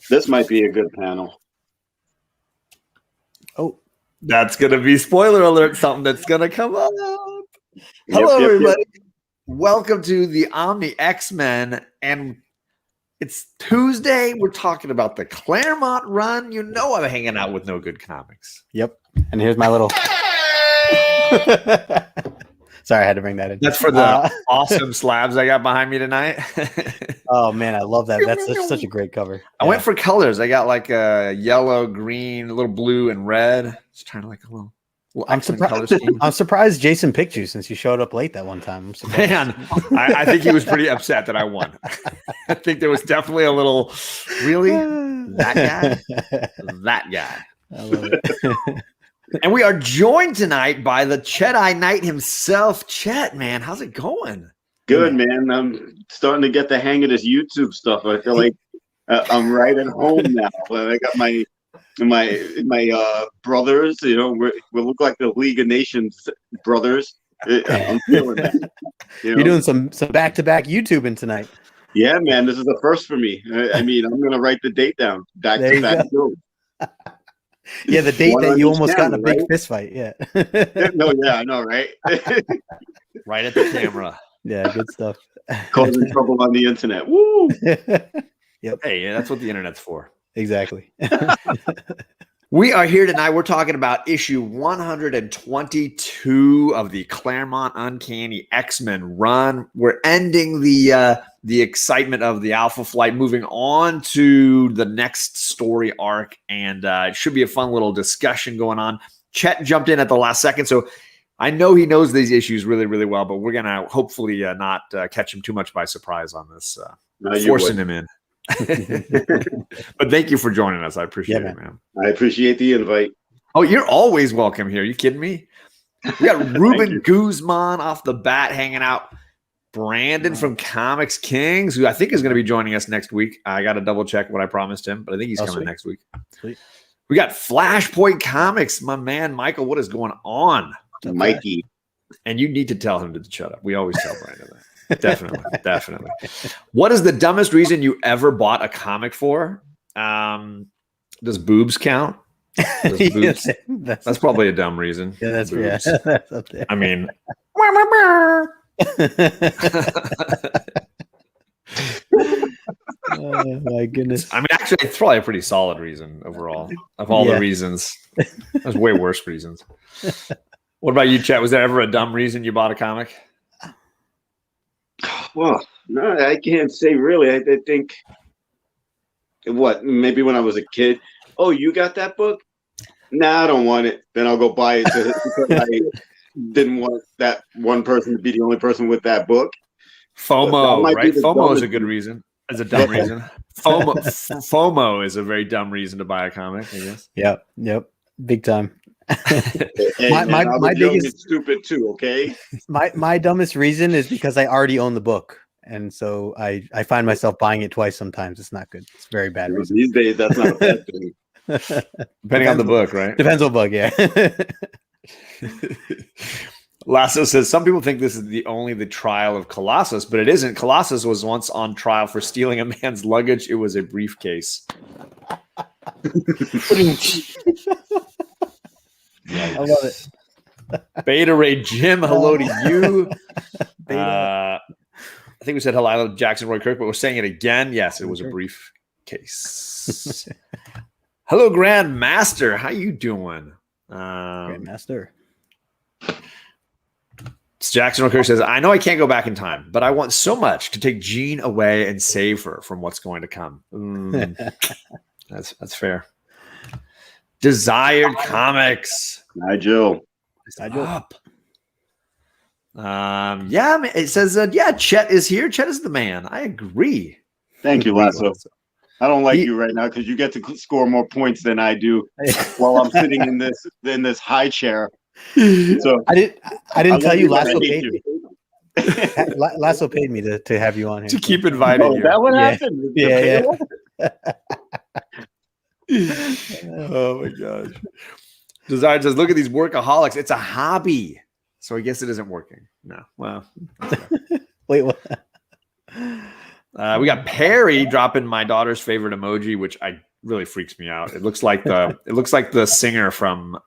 This might be a good panel. Oh, that's going to be spoiler alert, something that's going to come up. Hello, everybody. Yep. Welcome to the Omni X-Men. And it's Tuesday. We're talking about the Claremont run. You know I'm hanging out with KnowGood Comics. Yep. And here's my little... Sorry, I had to bring that in. That's for the awesome slabs I got behind me tonight. Oh, man, I love that. That's such a great cover. I went for colors. I got like a yellow, green, a little blue, and red. Just trying to like a little I'm surprised. I'm surprised Jason picked you since you showed up late that one time. Man, I think he was pretty upset that I won. I think there was definitely a little, really? That guy. I love it. And we are joined tonight by the Chet-Eye Knight himself. Chet, man, how's it going? Good, man. I'm starting to get the hang of this YouTube stuff. I feel like I'm right at home now. I got my brothers. You know, we look like the League of Nations brothers. I'm feeling that. You're doing some back-to-back YouTubing tonight. Yeah, man. This is the first for me. I mean, I'm gonna write the date down. Back-to-back. Yeah, the date that you almost got in a big fist fight. Yeah. No, yeah, I know, right? Right at the camera. Yeah, good stuff. Causing trouble on the internet. Woo! Yep. Hey, that's what the internet's for. Exactly. We are here tonight. We're talking about issue 122 of the Claremont Uncanny X-Men run. We're ending the excitement of the Alpha Flight, moving on to the next story arc, and it should be a fun little discussion going on. Chet jumped in at the last second, so I know he knows these issues really, really well, but we're going to hopefully not catch him too much by surprise on this, forcing him in. But thank you for joining us. I appreciate it, man. I appreciate the invite. Oh, you're always welcome here. Are you kidding me? We got Ruben Guzman off the bat hanging out. Brandon from Comics Kings, who I think is going to be joining us next week. I got to double check what I promised him, but I think he's coming next week. Sweet. We got Flashpoint Comics, my man Michael. What is going on, Mikey? And you need to tell him to shut up. We always tell Brandon that. Definitely. What is the dumbest reason you ever bought a comic for? Does boobs count? Boobs? That's probably a dumb reason. Yeah, that's up there. I mean, oh my goodness. I mean, actually, it's probably a pretty solid reason overall. Of all the reasons, there's way worse reasons. What about you, Chet? Was there ever a dumb reason you bought a comic? Well, no, I can't say really. I think maybe when I was a kid. Oh, you got that book? Nah, I don't want it. Then I'll go buy it because I didn't want that one person to be the only person with that book. FOMO, right? FOMO is a good reason. It's a dumb reason. FOMO is a very dumb reason to buy a comic, I guess. Yep. Big time. Hey, my biggest stupid too. Okay. My dumbest reason is because I already own the book, and so I find myself buying it twice. Sometimes it's not good. It's a very bad reason. These days, that's not a bad thing. Depending on the book, right? Depends on book, yeah. Lasso says some people think this is the trial of Colossus, but it isn't. Colossus was once on trial for stealing a man's luggage. It was a briefcase. I love it. Beta Ray Jim, hello to you. I think we said hello to Jackson Roy Kirk, but we're saying it again. Yes, it was a briefcase. Hello, Grandmaster. How you doing? Grandmaster. Jackson Roy Kirk says, I know I can't go back in time, but I want so much to take Jean away and save her from what's going to come. That's fair. Desired Comics. Nigel. Up. It says, Chet is here. Chet is the man. I agree. Thank you, Lasso. I don't like you right now because you get to score more points than I do while I'm sitting in this high chair. So I didn't tell you Lasso paid me. Lasso paid me to have you on here. To keep inviting you. Is that what happened? Yeah. Oh my gosh. Desire says, look at these workaholics. It's a hobby. So I guess it isn't working. No. Well. Wait, what? We got Perry dropping my daughter's favorite emoji, which really freaks me out. It looks like the singer from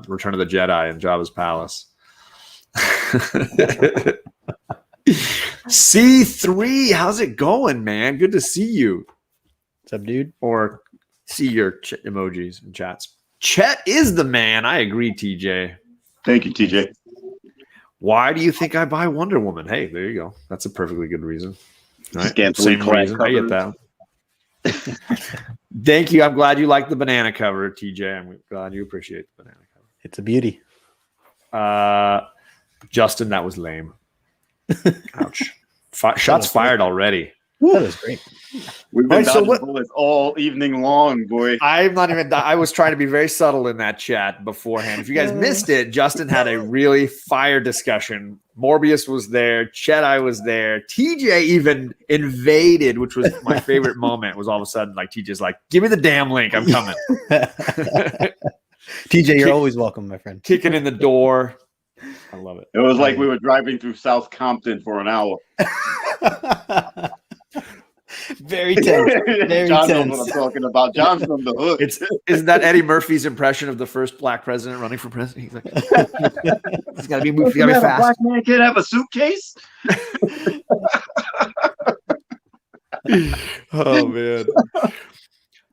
Return of the Jedi in Jabba's palace. C3, how's it going, man? Good to see you. What's up, dude? Or see your emojis and chats. Chet is the man. I agree, TJ. Thank you, TJ. Why do you think I buy Wonder Woman? Hey, there you go. That's a perfectly good reason. Right? Same reason. I get that. Thank you. I'm glad you like the banana cover, TJ. I'm glad you appreciate the banana cover. It's a beauty. Justin, that was lame. Ouch. Shots fired already. That was great. We've been dodging bullets all evening long, boy. I'm not even. I was trying to be very subtle in that chat beforehand. If you guys missed it, Justin had a really fire discussion. Morbius was there. Chedai was there. TJ even invaded, which was my favorite moment. Was all of a sudden like TJ's like, "Give me the damn link. I'm coming." TJ, you're always welcome, my friend. Kicking in the door. I love it. It was like we were driving through South Compton for an hour. Very tense. Very John tense. knows what I'm talking about. John's from the hood. Isn't that Eddie Murphy's impression of the first black president running for president? He's like, "It's got to be moved. Got to be fast." Black man can't have a suitcase. Oh man.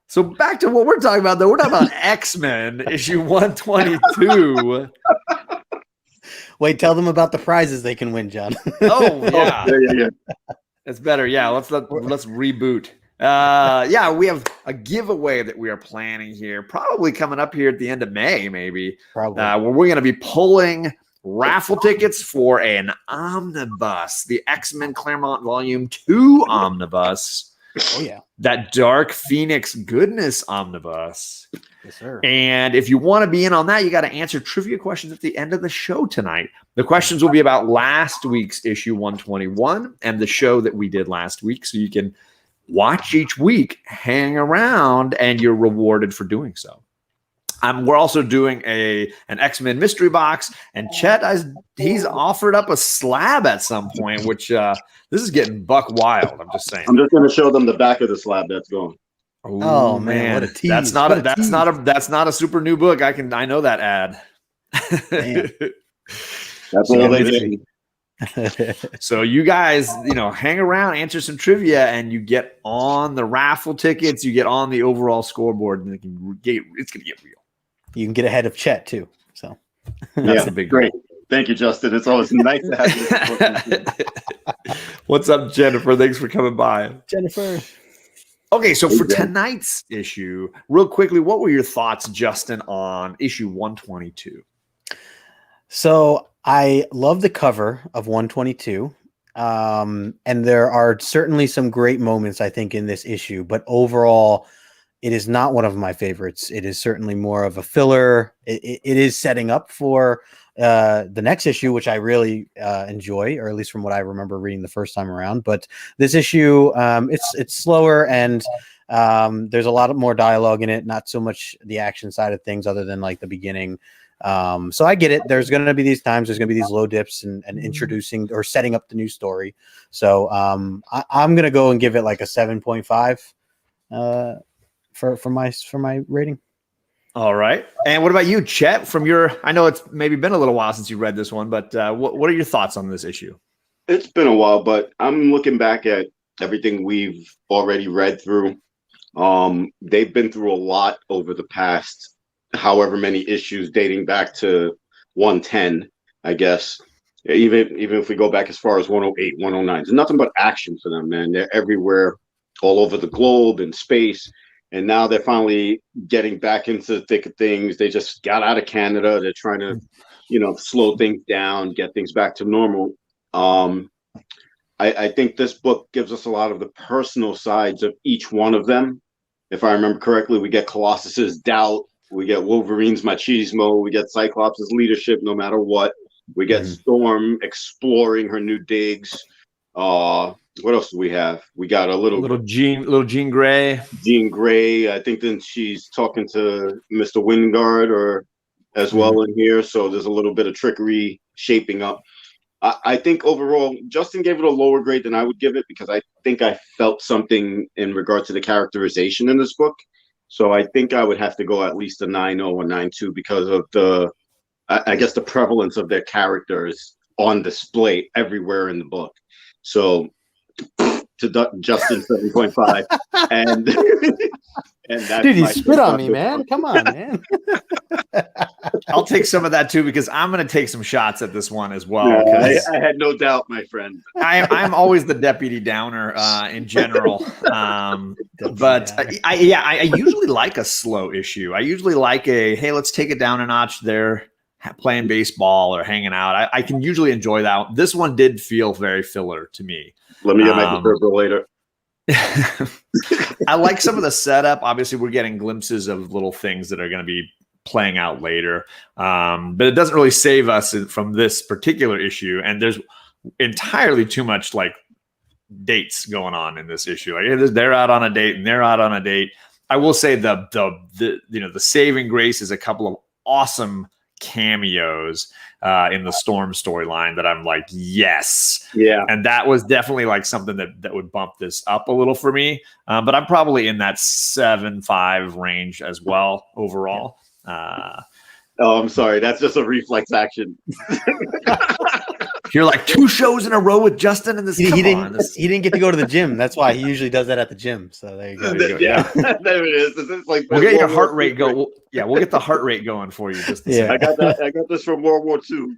So back to what we're talking about, though. We're talking about X-Men issue 122. Wait, tell them about the prizes they can win, John. Oh yeah. Yeah. That's better. Yeah, let's reboot. Yeah, we have a giveaway that we are planning here, probably coming up here at the end of May, maybe. Probably. Where we're going to be pulling raffle tickets for an omnibus, the X-Men Claremont Volume 2 omnibus. Oh yeah, that Dark Phoenix goodness omnibus. Yes, sir. And if you want to be in on that, you got to answer trivia questions at the end of the show tonight. The questions will be about last week's issue 121 and the show that we did last week. So you can watch each week, hang around, and you're rewarded for doing so. We're also doing an X-Men mystery box, and Chet, he's offered up a slab at some point, which this is getting buck wild. I'm just saying. I'm just going to show them the back of the slab that's going. Oh man, what a tease! That's not a super new book. I know that ad. That's all they did. So you guys, hang around, answer some trivia, and you get on the raffle tickets. You get on the overall scoreboard, and it's going to get real. You can get ahead of Chet too. So that's the big great. Thank you, Justin. It's always nice to have you. What's up, Jennifer? Thanks for coming by, Jennifer. Okay, so for tonight's issue, real quickly, what were your thoughts, Justin, on issue 122? So I love the cover of 122. And there are certainly some great moments, I think, in this issue, but overall, it is not one of my favorites. It is certainly more of a filler. It is setting up for the next issue, which I really enjoy, or at least from what I remember reading the first time around. But this issue, it's slower, and there's a lot more dialogue in it, not so much the action side of things other than like the beginning. So I get it. There's going to be these times, there's going to be these low dips and introducing or setting up the new story. So I'm going to go and give it like a 7.5 for my rating. All right. And what about you, Chet? I know it's maybe been a little while since you read this one, but what are your thoughts on this issue? It's been a while, but I'm looking back at everything we've already read through. They've been through a lot over the past however many issues dating back to 110, I guess. Even if we go back as far as 108, 109, there's nothing but action for them, man. They're everywhere, all over the globe, in space. And now they're finally getting back into the thick of things. They just got out of Canada. They're trying to, slow things down, get things back to normal. I think this book gives us a lot of the personal sides of each one of them. If I remember correctly, we get Colossus's doubt. We get Wolverine's machismo. We get Cyclops' leadership no matter what. We get Storm exploring her new digs. What else do we have? We got a little Jean Grey. Jean Grey. I think then she's talking to Mr. Wingard as well in here. So there's a little bit of trickery shaping up. I think overall, Justin gave it a lower grade than I would give it because I think I felt something in regard to the characterization in this book. So I think I would have to go at least a 9.0 or 9.2 because of I guess, the prevalence of their characters on display everywhere in the book. So to Justin 7.5, and and that's Dude, you my spit on me, man. Come on, man. I'll take some of that too because I'm going to take some shots at this one as well. I had no doubt, my friend. I'm always the deputy downer in general, but I usually like a slow issue. I usually like hey, let's take it down a notch. They're playing baseball or hanging out. I can usually enjoy that. This one did feel very filler to me. Let me get my defibrillator. I like some of the setup. Obviously, we're getting glimpses of little things that are going to be playing out later. But it doesn't really save us from this particular issue. And there's entirely too much like dates going on in this issue. Like they're out on a date and they're out on a date. I will say the saving grace is a couple of awesome cameos in the Storm storyline that I'm like, yes. Yeah. And that was definitely like something that would bump this up a little for me. But I'm probably in that 7.5 range as well overall. Oh, I'm sorry. That's just a reflex action. You're like 2 shows in a row with Justin and this. He didn't get to go to the gym. That's why he usually does that at the gym. So there you go. Yeah, there it is. It's like we'll get your heart rate go. We'll get the heart rate going for you. Just yeah, I got this from World War II.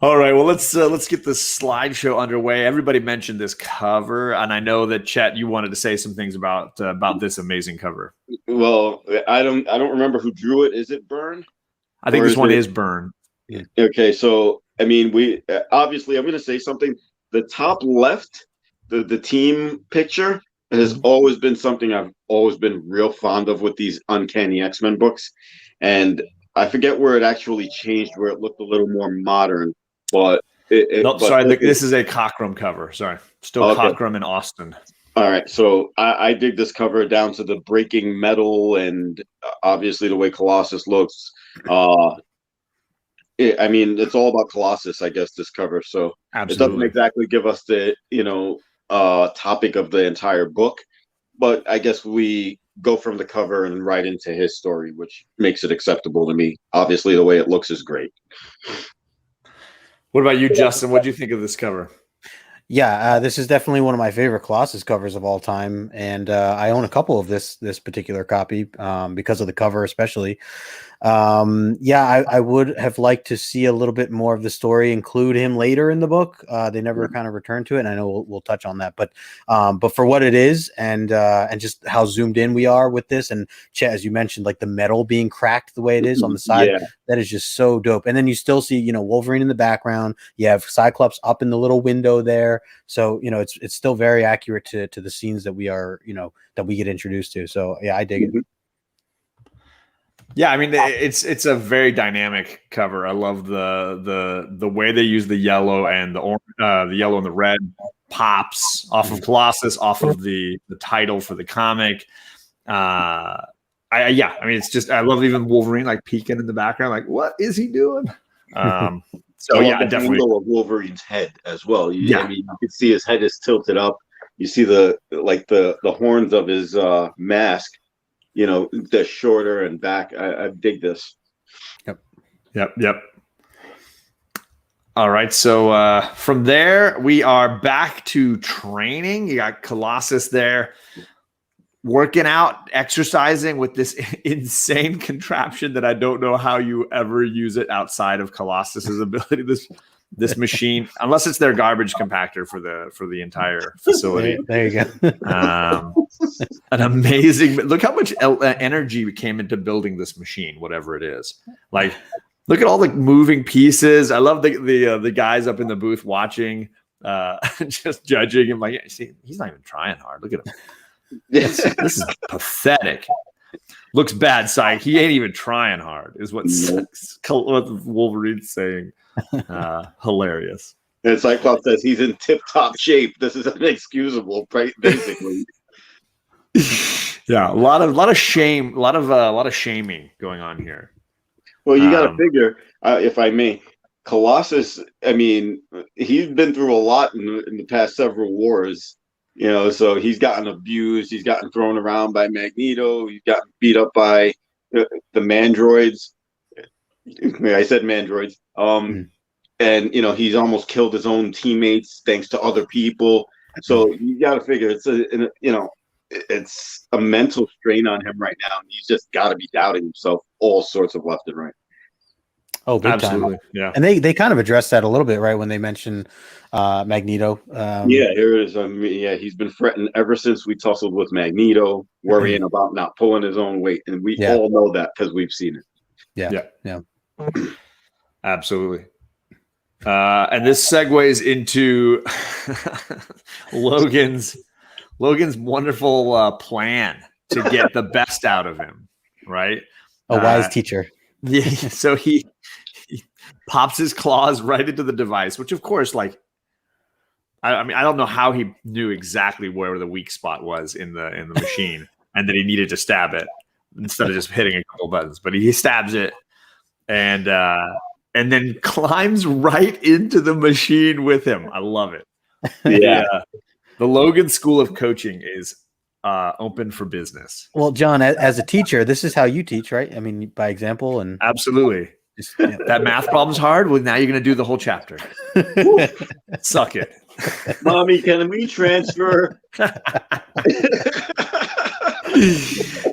All right, well let's get this slideshow underway. Everybody mentioned this cover, and I know that Chet, you wanted to say some things about this amazing cover. Well, I don't remember who drew it. Is it Byrne? I think this one is Byrne. Yeah. Okay, so I mean, we obviously I'm going to say something. The top left, the team picture has always been something I've always been real fond of with these Uncanny X-Men books, and I forget where it actually changed, where it looked a little more modern. But this is a Cockrum cover. Sorry, still okay. Cockrum in Austin. All right, so I dig this cover down to the breaking metal and obviously the way Colossus looks. I mean, it's all about Colossus, I guess, this cover. So Absolutely. It doesn't exactly give us the topic of the entire book, but I guess we go from the cover and right into his story, which makes it acceptable to me. Obviously, the way it looks is great. What about you, Justin? What do you think of this cover? Yeah, this is definitely one of my favorite Colossus covers of all time, and I own a couple of this particular copy because of the cover, especially. I would have liked to see a little bit more of the story, include him later in the book. They never kind of returned to it, and I know we'll touch on that. But for what it is, and just how zoomed in we are with this, and Chet, as you mentioned, like the metal being cracked the way it is on the side, that is just so dope. And then you still see, Wolverine in the background. You have Cyclops up in the little window there. So, it's still very accurate to the scenes that we are, that we get introduced to. So yeah, I dig it. Yeah, I mean it's a very dynamic cover. I love the way they use the yellow and the yellow and the red pops off of Colossus, off of the title for the comic. I mean it's just I love even Wolverine like peeking in the background, like what is he doing? So the definitely angle of Wolverine's head as well. I mean, you can see his head is tilted up. You see the horns of his mask. They're shorter and back. I dig this. Yep. All right. So from there, we are back to training. You got Colossus there working out, exercising with this insane contraption that I don't know how you ever use it outside of Colossus's ability. This machine, unless it's their garbage compactor for the entire facility. There you go. An amazing. Look how much energy came into building this machine, whatever it is. Like, look at all the moving pieces. I love the guys up in the booth watching, just judging him. Like, see, he's not even trying hard. Look at him. This is pathetic. Looks bad, Psych. He ain't even trying hard. Is what Wolverine's saying. Hilarious. And Cyclops says he's in tip-top shape. This is inexcusable, basically. Yeah, a lot of shame, a lot of shaming going on here. Well, you got to figure, if I may, Colossus. I mean, he's been through a lot in the past several wars. So he's gotten abused. He's gotten thrown around by Magneto. He's gotten beat up by the Mandroids. I said Mandroids. And he's almost killed his own teammates thanks to other people. So you got to figure it's a mental strain on him right now. And he's just got to be doubting himself all sorts of left and right. Oh, big absolutely, time. Yeah. And they kind of addressed that a little bit, right, when they mentioned Magneto. Here it is. He's been fretting ever since we tussled with Magneto, worrying about not pulling his own weight, and we all know that because we've seen it. Yeah. Absolutely. And this segues into Logan's wonderful plan to get the best out of him, right? A wise teacher. Yeah, so he pops his claws right into the device, which of course, like, I mean, I don't know how he knew exactly where the weak spot was in the machine, and that he needed to stab it instead of just hitting a couple buttons. But he stabs it, and then climbs right into the machine with him. I love it. Yeah. The Logan School of Coaching is open for business. Well, John, as a teacher, this is how you teach, right? I mean, by example. And absolutely. That math problem's hard. Well, now you're going to do the whole chapter. Suck it. Mommy, can we transfer?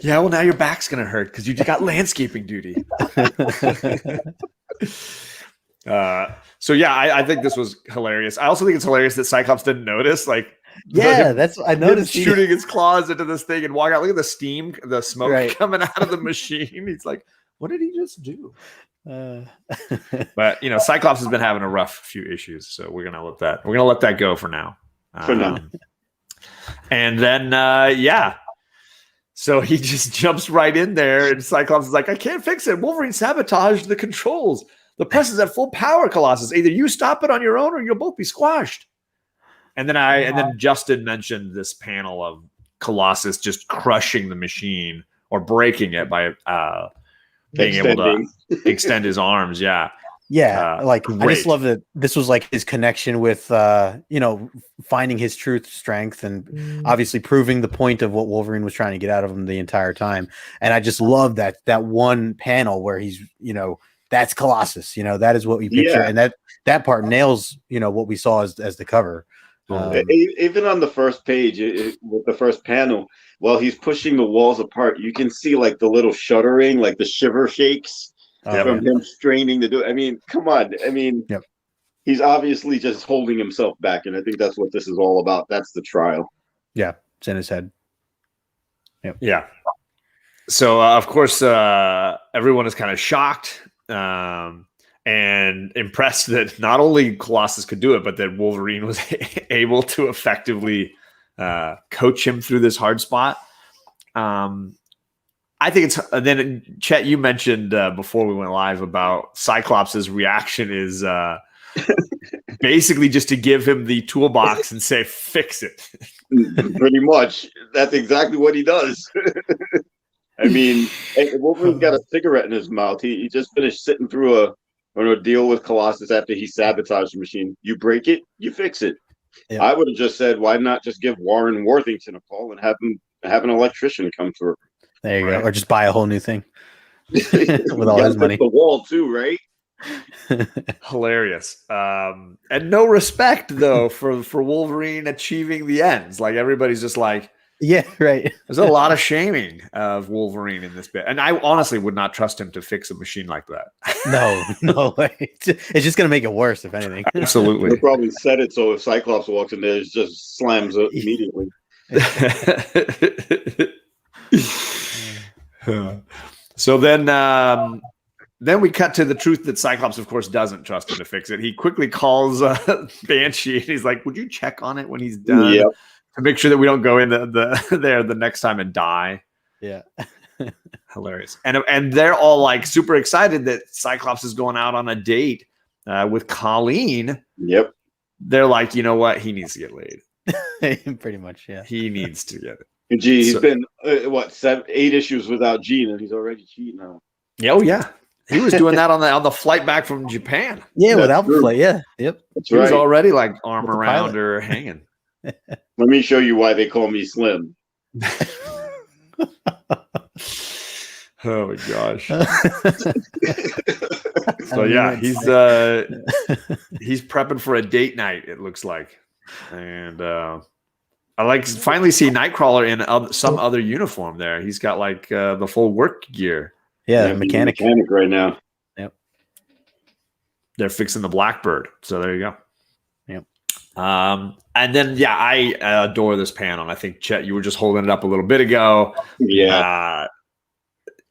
Yeah, well, now your back's going to hurt because you just got landscaping duty. So yeah, I think this was hilarious. I also think it's hilarious that Cyclops didn't notice. Like, I noticed shooting his claws into this thing and walk out. Look at the steam, the smoke coming out of the machine. He's like, "What did he just do?" But Cyclops has been having a rough few issues, so we're gonna let that go for now. And then so he just jumps right in there, and Cyclops is like, "I can't fix it. Wolverine sabotaged the controls. The press is at full power, Colossus. Either you stop it on your own, or you'll both be squashed." And then Justin mentioned this panel of Colossus just crushing the machine or breaking it by being able to extend his arms. Yeah. I just love that this was like his connection with finding his truth strength and obviously proving the point of what Wolverine was trying to get out of him the entire time. And I just love that one panel where he's that's Colossus, that is what we picture. And that part nails what we saw as the cover. Even on the first page with the first panel, while he's pushing the walls apart, you can see like the little shuddering, like the shiver shakes from him straining to do it. I mean, come on. I mean, he's obviously just holding himself back, and I think that's what this is all about. That's the trial. Yeah, it's in his head. Yeah. So of course, everyone is kind of shocked and impressed that not only Colossus could do it, but that Wolverine was able to effectively coach him through this hard spot. I think it's then Chet, you mentioned before we went live about Cyclops's reaction is basically just to give him the toolbox and say, fix it. Pretty much. That's exactly what he does. I mean, Wolverine's got a cigarette in his mouth. He just finished sitting through an ordeal with Colossus after he sabotaged the machine. You break it, you fix it. Yeah. I would have just said, why not just give Warren Worthington a call and have an electrician come through? There you go. Or just buy a whole new thing with all his money. The wall too, right? Hilarious. And no respect though for Wolverine achieving the ends. Like everybody's just like, yeah, right. There's a lot of shaming of Wolverine in this bit. And I honestly would not trust him to fix a machine like that. No way. It's just going to make it worse, if anything. Absolutely. They probably said it so if Cyclops walks in there, it just slams up immediately. So then we cut to the truth that Cyclops, of course, doesn't trust him to fix it. He quickly calls Banshee and he's like, would you check on it when he's done? Yep. To make sure that we don't go in the next time and die. Yeah. Hilarious. And they're all like super excited that Cyclops is going out on a date with Colleen. Yep. They're like, you know what? He needs to get laid. Pretty much, yeah. He needs to get it. And he's been 8 issues without Jean, and he's already cheating now. Yeah, oh yeah. He was doing that on the flight back from Japan. Yeah, That's without true. play. Yeah, yep. That's He was right. already like arm With the around pilot. her, hanging. Let me show you why they call me Slim. Oh my gosh. I So don't yeah, even he's prepping for a date night, it looks like. And I like finally see Nightcrawler in some other uniform there. He's got like the full work gear. yeah, He's a mechanic. right now. Yep. They're fixing the Blackbird. So there you go. Yep. And then yeah, I adore this panel. I think Chet, you were just holding it up a little bit ago. Yeah.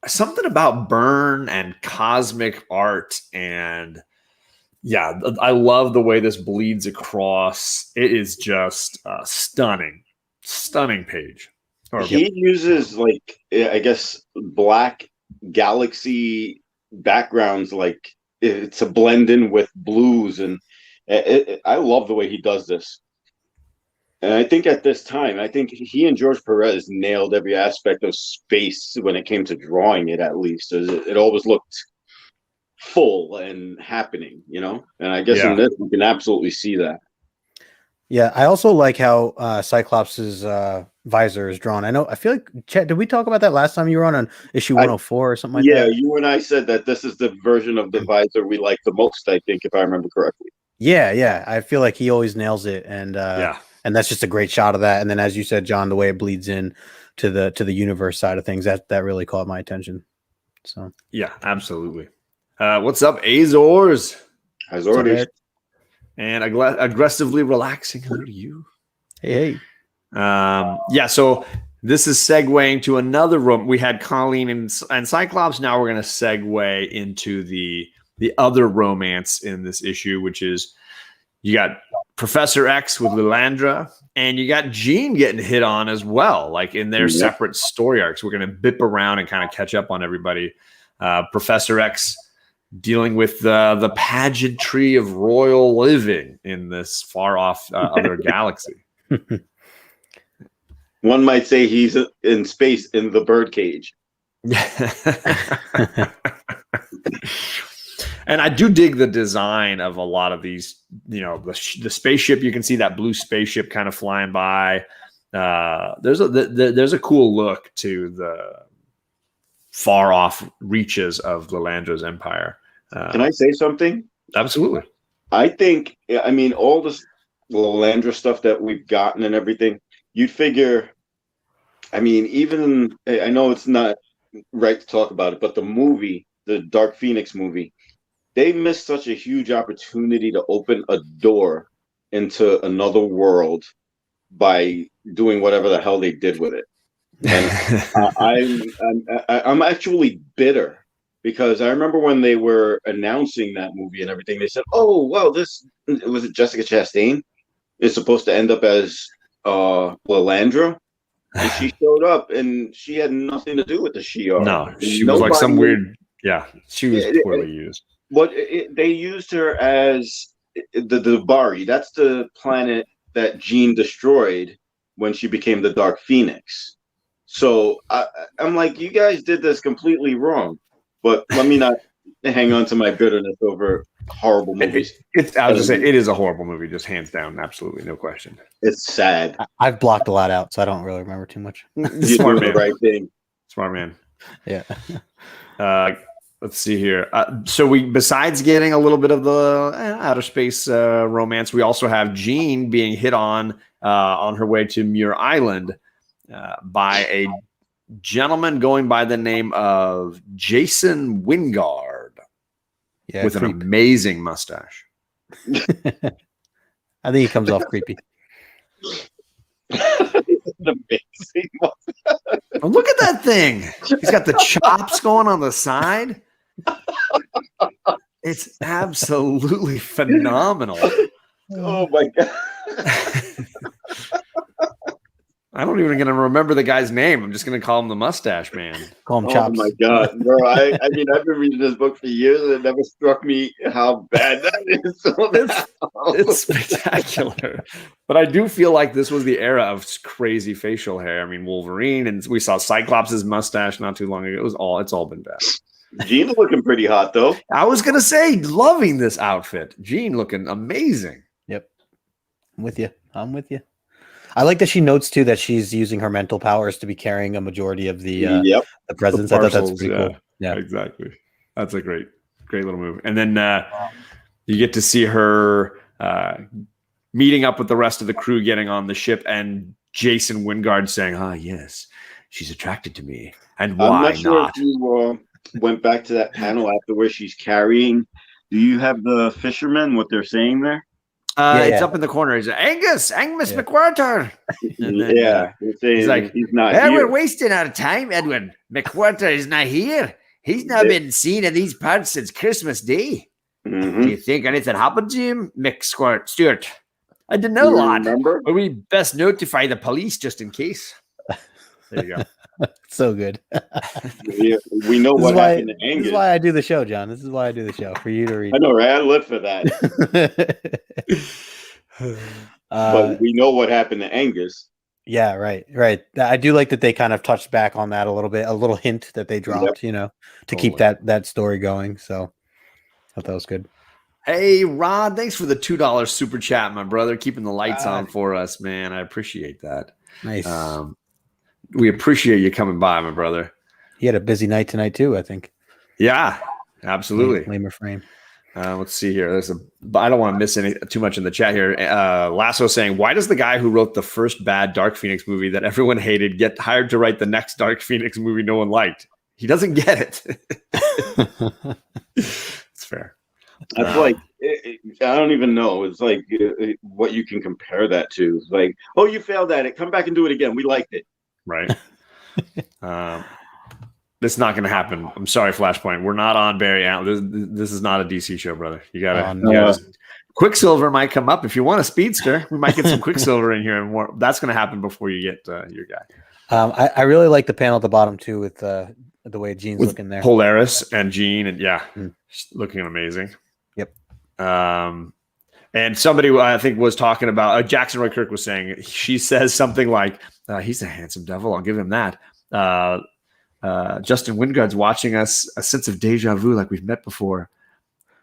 Something about Byrne and cosmic art, and yeah, I love the way this bleeds across. It is just a stunning page. He uses like, I guess, black galaxy backgrounds, like to blend in with blues, and I love the way he does this. And I think at this time, I think he and George Perez nailed every aspect of space when it came to drawing it, at least. It always looked full and happening, you know? And I guess in this, you can absolutely see that. Yeah, I also like how Cyclops's visor is drawn. I feel like, Chet, did we talk about that last time you were on issue 104 or something like that? Yeah, you and I said that this is the version of the visor we like the most, I think, if I remember correctly. Yeah. I feel like he always nails it. And and that's just a great shot of that. And then, as you said, John, the way it bleeds in to the universe side of things, that really caught my attention. So yeah, absolutely. What's up, Azores? Azores. And aggressively relaxing. Hello to you. Hey. Yeah, so this is segueing to another room. We had Colleen and Cyclops. Now we're going to segue into the other romance in this issue, which is you got Professor X with Lilandra, and you got Jean getting hit on as well, like in their separate story arcs. We're going to bip around and kind of catch up on everybody. Professor X dealing with the pageantry of royal living in this far off other galaxy. One might say he's in space in the birdcage. And I do dig the design of a lot of these, you know, the spaceship. You can see that blue spaceship kind of flying by. There's a cool look to the far off reaches of Lilandra's empire. Can I say something? Absolutely. I think, I mean, all this Lilandra stuff that we've gotten and everything, you'd figure, I mean, even, I know it's not right to talk about it, but the movie, the Dark Phoenix movie, they missed such a huge opportunity to open a door into another world by doing whatever the hell they did with it. And I'm actually bitter because I remember when they were announcing that movie and everything, they said, "Oh, well, this was it. Jessica Chastain is supposed to end up as Lilandra." And she showed up, and she had nothing to do with the She-Ra. No, she was like some weird. Yeah, she was poorly used. They used her as the Bari. That's the planet that Jean destroyed when she became the Dark Phoenix. So I'm like, you guys did this completely wrong. But let me not hang on to my bitterness over horrible movies. I was just saying, it is a horrible movie, just hands down, absolutely, no question. It's sad. I've blocked a lot out, so I don't really remember too much. You're doing the right thing. Smart man. Yeah. Let's see here. So besides getting a little bit of the outer space romance, we also have Jean being hit on her way to Muir Island by a gentleman going by the name of Jason Wingard with an amazing mustache. I think he comes off creepy. Amazing. Oh, look at that thing. He's got the chops going on the side. It's absolutely phenomenal. Oh my god. I don't even gonna remember the guy's name. I'm just gonna call him the Mustache Man. Call him Chops. Oh my god, bro! I mean, I've been reading this book for years, and it never struck me how bad that is. It's spectacular. But I do feel like this was the era of crazy facial hair. I mean, Wolverine, and we saw Cyclops' mustache not too long ago. It's all been bad. Gina's looking pretty hot though. I was gonna say, loving this outfit. Jean looking amazing. Yep. I'm with you. I like that she notes too that she's using her mental powers to be carrying a majority of the presents. I thought that's pretty cool. Yeah, exactly. That's a great little move. And then you get to see her meeting up with the rest of the crew, getting on the ship, and Jason Wingard saying, "Ah, yes, she's attracted to me, and why I'm not sure not?" if you went back to that panel after where she's carrying. Do you have the fishermen? What they're saying there? It's up in the corner. He's like, Angus McWhirter. He's like, he's not here. We're wasting our time, Edwin. McWhirter is not here. He's not been seen in these parts since Christmas Day. Mm-hmm. Do you think anything happened to him, Stewart? I didn't know, lad. Remember? But we best notify the police just in case. There you go. So good. We know what happened to Angus. This is why I do the show, John. This is why I do the show, for you to read. I know, right? I live for that. But we know what happened to Angus. Yeah, right. I do like that they kind of touched back on that a little bit, a little hint that they dropped, to keep that story going. So I thought that was good. Hey, Rod, thanks for the $2 super chat, my brother. Keeping the lights on for us, man. I appreciate that. Nice. We appreciate you coming by, my brother. He had a busy night tonight too, I think. Yeah, absolutely. Lamer frame. Let's see here. I don't want to miss too much in the chat here. Lasso saying, why does the guy who wrote the first bad Dark Phoenix movie that everyone hated get hired to write the next Dark Phoenix movie no one liked? He doesn't get it. It's fair. That's like, I don't even know. It's like what you can compare that to. It's like, oh, you failed at it. Come back and do it again. We liked it. Right. This is not going to happen. I'm sorry, Flashpoint. We're not on Barry Allen. This is not a DC show, brother. You gotta. Quicksilver might come up if you want a speedster. We might get some Quicksilver in here, and more. That's going to happen before you get your guy. I really like the panel at the bottom too, with the way Jean's looking there. Polaris and Jean, and looking amazing. Yep. And somebody I think was talking about Jackson Roy Kirk was saying, she says something like, "He's a handsome devil. I'll give him that." Justin Wingard's watching us, a sense of deja vu, like we've met before.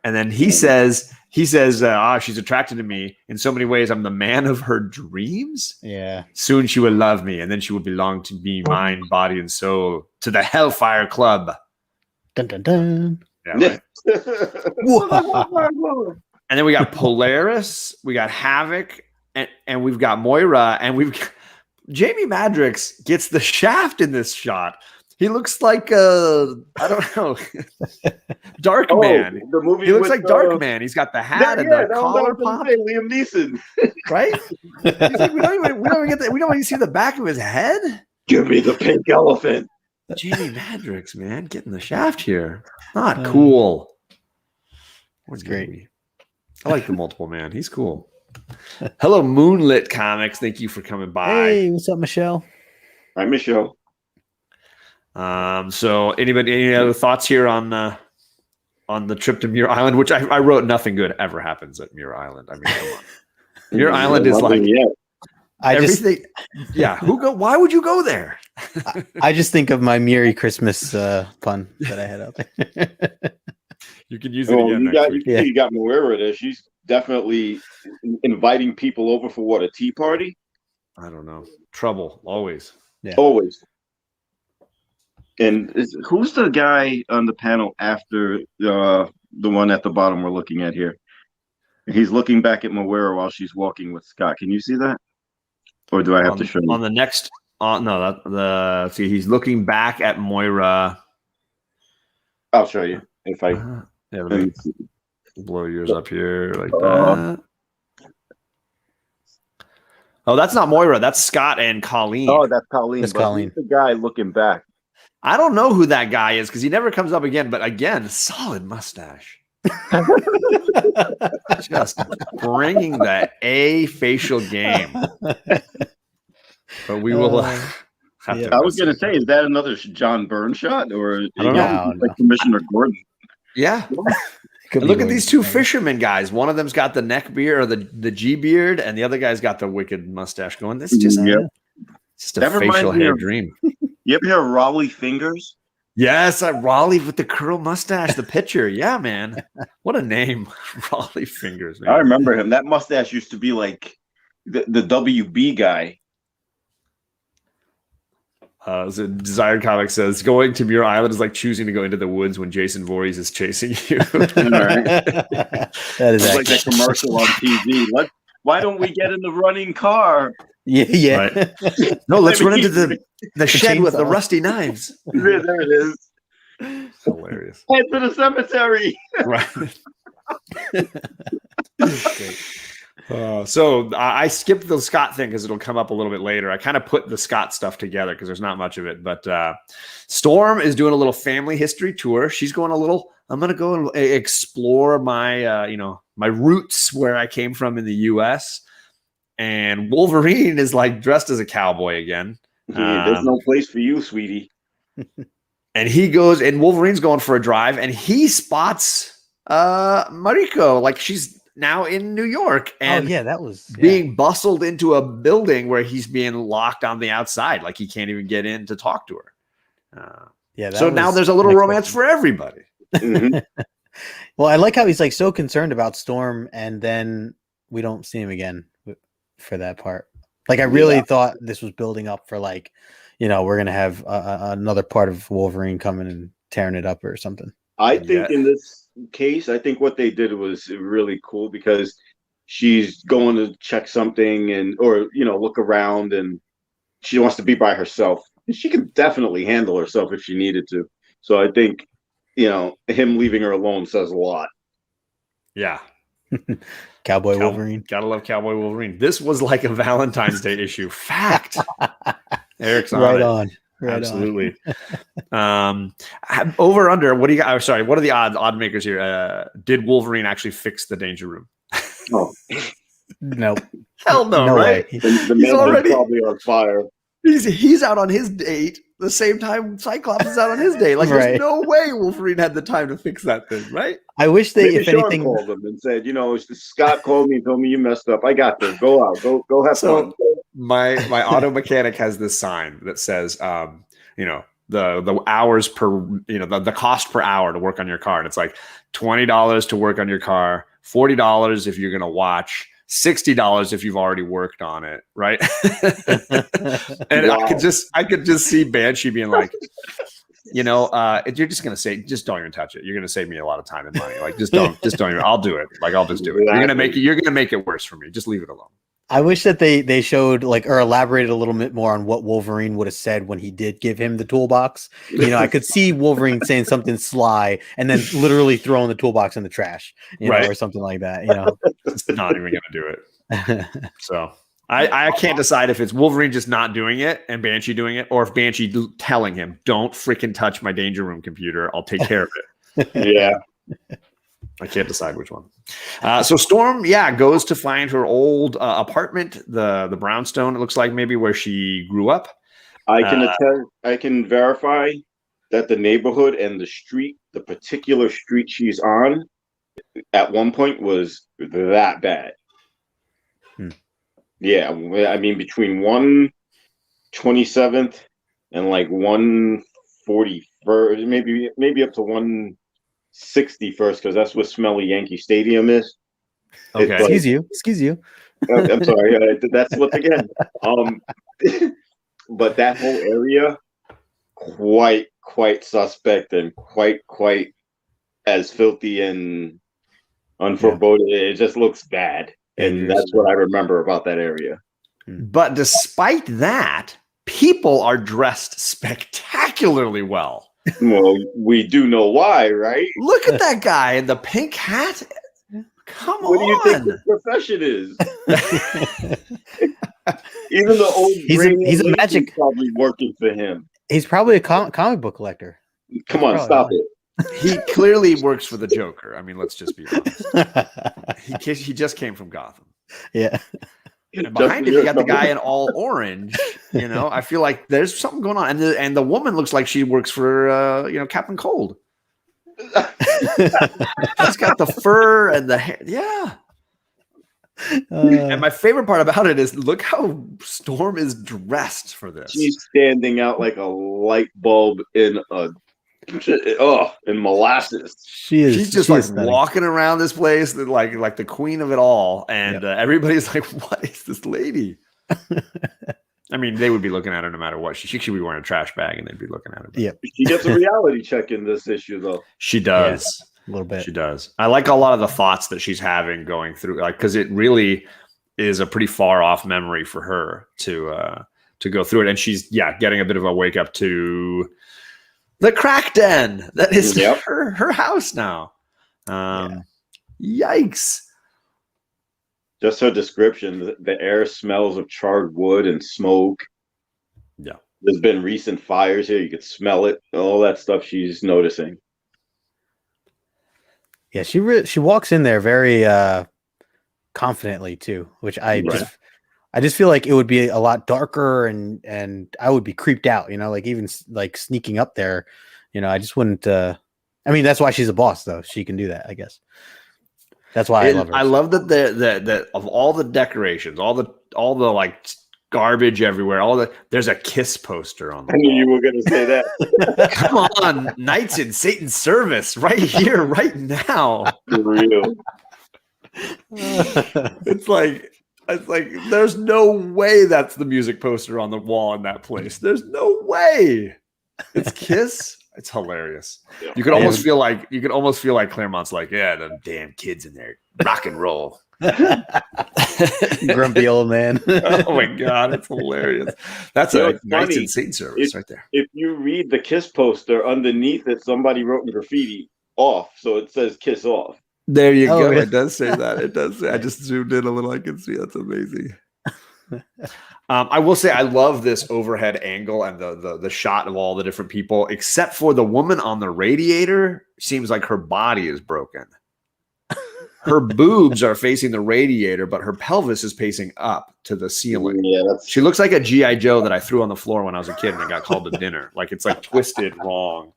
And then he says, she's attracted to me in so many ways. I'm the man of her dreams. Yeah. Soon she will love me, and then she will belong to me, mind, body, and soul, to the Hellfire Club. Dun dun dun. Yeah, right. And then we got Polaris, we got Havoc, and we've got Moira, and Jamie Madrox gets the shaft in this shot. He looks like I don't know, Dark Man. The movie he looks like Dark Man. He's got the hat and the collar pop. Liam Neeson, right? We don't even see the back of his head. Give me the pink elephant. Jamie Madrox, man, getting the shaft here. Not cool. That's great. I like the multiple man. He's cool. Hello, Moonlit Comics. Thank you for coming by. Hey, what's up, Michelle? Hi, Michelle. So any other thoughts here on the trip to Muir Island, which I wrote nothing good ever happens at Muir Island. I mean, come on. Muir Island is like everything. Why would you go there? I just think of my Merry Christmas pun that I had out there. You can use it again. You got Moira there. She's definitely inviting people over for what, a tea party? I don't know. Trouble, always. Yeah. Always. And who's the guy on the panel after the one at the bottom we're looking at here? He's looking back at Moira while she's walking with Scott. Can you see that? Or do I have to show you? On the next see, he's looking back at Moira. I'll show you if I let me blow yours up here like that. Oh, that's not Moira. That's Scott and Colleen. Oh, that's Colleen. That's Colleen. The guy looking back. I don't know who that guy is because he never comes up again. But again, solid mustache. Just bringing the A facial game. But we will. I was going to say, is that another John Byrne shot, or I don't know. Like Commissioner Gordon? Yeah. Look at these two fishermen guys. One of them's got the neck beard or the G beard, and the other guy's got the wicked mustache going. This is just a facial hair dream. You ever hear Raleigh Fingers? Yes, Raleigh with the curl mustache, the pitcher. Yeah, man. What a name. Raleigh Fingers, man. I remember him. That mustache used to be like the WB guy. So Desired Comics says, going to Muir Island is like choosing to go into the woods when Jason Voorhees is chasing you. That is It's like that commercial on TV. Why don't we get in the running car? Yeah. Right. No, let's run into the shed with the rusty knives. There it is. Hilarious. Head to the cemetery. Right. So I skipped the Scott thing because it'll come up a little bit later. I kind of put the Scott stuff together because there's not much of it. But Storm is doing a little family history tour. She's going I'm going to go and explore my, my roots where I came from in the U.S. And Wolverine is like dressed as a cowboy again. There's no place for you, sweetie. And he goes, and Wolverine's going for a drive, and he spots Mariko, like she's now in New York, and that was being bustled into a building where he's being locked on the outside, like he can't even get in to talk to her. So now there's a little romance for everybody. Mm-hmm. Well, I like how he's like so concerned about Storm, and then we don't see him again for that part. Like I really thought this was building up for like, we're gonna have another part of Wolverine coming and tearing it up or something. I think in this case, I think what they did was really cool because she's going to check something or look around, and she wants to be by herself. And she can definitely handle herself if she needed to. So I think, him leaving her alone says a lot. Yeah. Cowboy Wolverine. Gotta love Cowboy Wolverine. This was like a Valentine's Day issue. Fact. Eric's on right it. on. Right Absolutely. Over under. What do you got? Sorry. What are the odd makers here? Did Wolverine actually fix the Danger Room? Oh, nope. Hell no, right? The man is probably on fire. He's out on his date the same time Cyclops is out on his day. Like, there's no way Wolverine had the time to fix that thing, right? I wish they, Maybe if Sean anything, called him and said, Scott called me and told me you messed up. I got this. Go out. Go have fun. My auto mechanic has this sign that says, the hours per, the cost per hour to work on your car. And it's like $20 to work on your car, $40 if you're going to watch, $60 if you've already worked on it, right? And wow. I could just see Banshee being like, you're just gonna say, just don't even touch it. You're gonna save me a lot of time and money. Like, just don't even. I'll do it. Like, I'll just do it. You're gonna make it worse for me. Just leave it alone. I wish that they showed or elaborated a little bit more on what Wolverine would have said when he did give him the toolbox. I could see Wolverine saying something sly and then literally throwing the toolbox in the trash, or something like that. It's not even going to do it. So I can't decide if it's Wolverine just not doing it and Banshee doing it, or if Banshee telling him, "Don't freaking touch my Danger Room computer. I'll take care of it." Yeah. I can't decide which one. So Storm, goes to find her old apartment, the brownstone. It looks like maybe where she grew up. I can verify that the neighborhood and the particular street she's on, at one point was that bad. Yeah, I mean between 127th and like 141st, maybe up to 161st, because that's what Smelly Yankee Stadium is. Okay. Excuse you. I'm sorry. That's once again. But that whole area, quite suspect and quite as filthy and unforeboding. It just looks bad, and that's what I remember about that area. But despite that, people are dressed spectacularly well. Well, we do know why, right? Look at that guy in the pink hat. Come on. What do you think his profession is? Even the old he's a magic probably working for him. He's probably a comic book collector. Come on, stop it. He clearly works for the Joker. I mean, let's just be honest. He just came from Gotham. Yeah. And behind him, you got the guy in all orange. I feel like there's something going on, and the woman looks like she works for Captain Cold. She's got the fur and the hair. Yeah. And my favorite part about it is look how Storm is dressed for this. She's standing out like a light bulb in a Oh, and molasses. She's just like stunning. walking around this place, like the queen of it all, and everybody's like, "What is this lady?" I mean, they would be looking at her no matter what. She should be wearing a trash bag, and they'd be looking at her. Yeah, she gets a reality check in this issue, though. She does a little bit. She does. I like a lot of the thoughts that she's having going through, like because it really is a pretty far off memory for her to go through it, and she's getting a bit of a wake up to the crack den that is her house now. Yikes. Just her description, the air smells of charred wood and smoke. Yeah. There's been recent fires here. You could smell it. All that stuff she's noticing. Yeah, she walks in there very confidently too, which I just feel like it would be a lot darker and I would be creeped out, like even like sneaking up there, I just wouldn't I mean, that's why she's a boss though. She can do that, I guess. That's why I love her. I love that the of all the decorations, all the like garbage everywhere, there's a kiss poster on the I knew wall. you were gonna say that. Come on, Knights in Satan's service, right here, right now. For real. It's like there's no way that's the music poster on the wall in that place. There's no way. It's Kiss. It's hilarious. Yeah. You could almost feel like Claremont's like, them damn kids in there, rock and roll. Grumpy old man. Oh my god, it's hilarious. That's a Knights funny. in Satan service right there. If you read the Kiss poster, underneath it, somebody wrote in graffiti "off," so it says "Kiss off." There you go. Yeah. It does say that. It does say. I just zoomed in a little. I can see. That's amazing. I will say I love this overhead angle and the shot of all the different people, except for the woman on the radiator. Seems like her body is broken. Her boobs are facing the radiator, but her pelvis is facing up to the ceiling. Yeah, She looks like a G.I. Joe that I threw on the floor when I was a kid and I got called to dinner. Like it's like twisted wrong.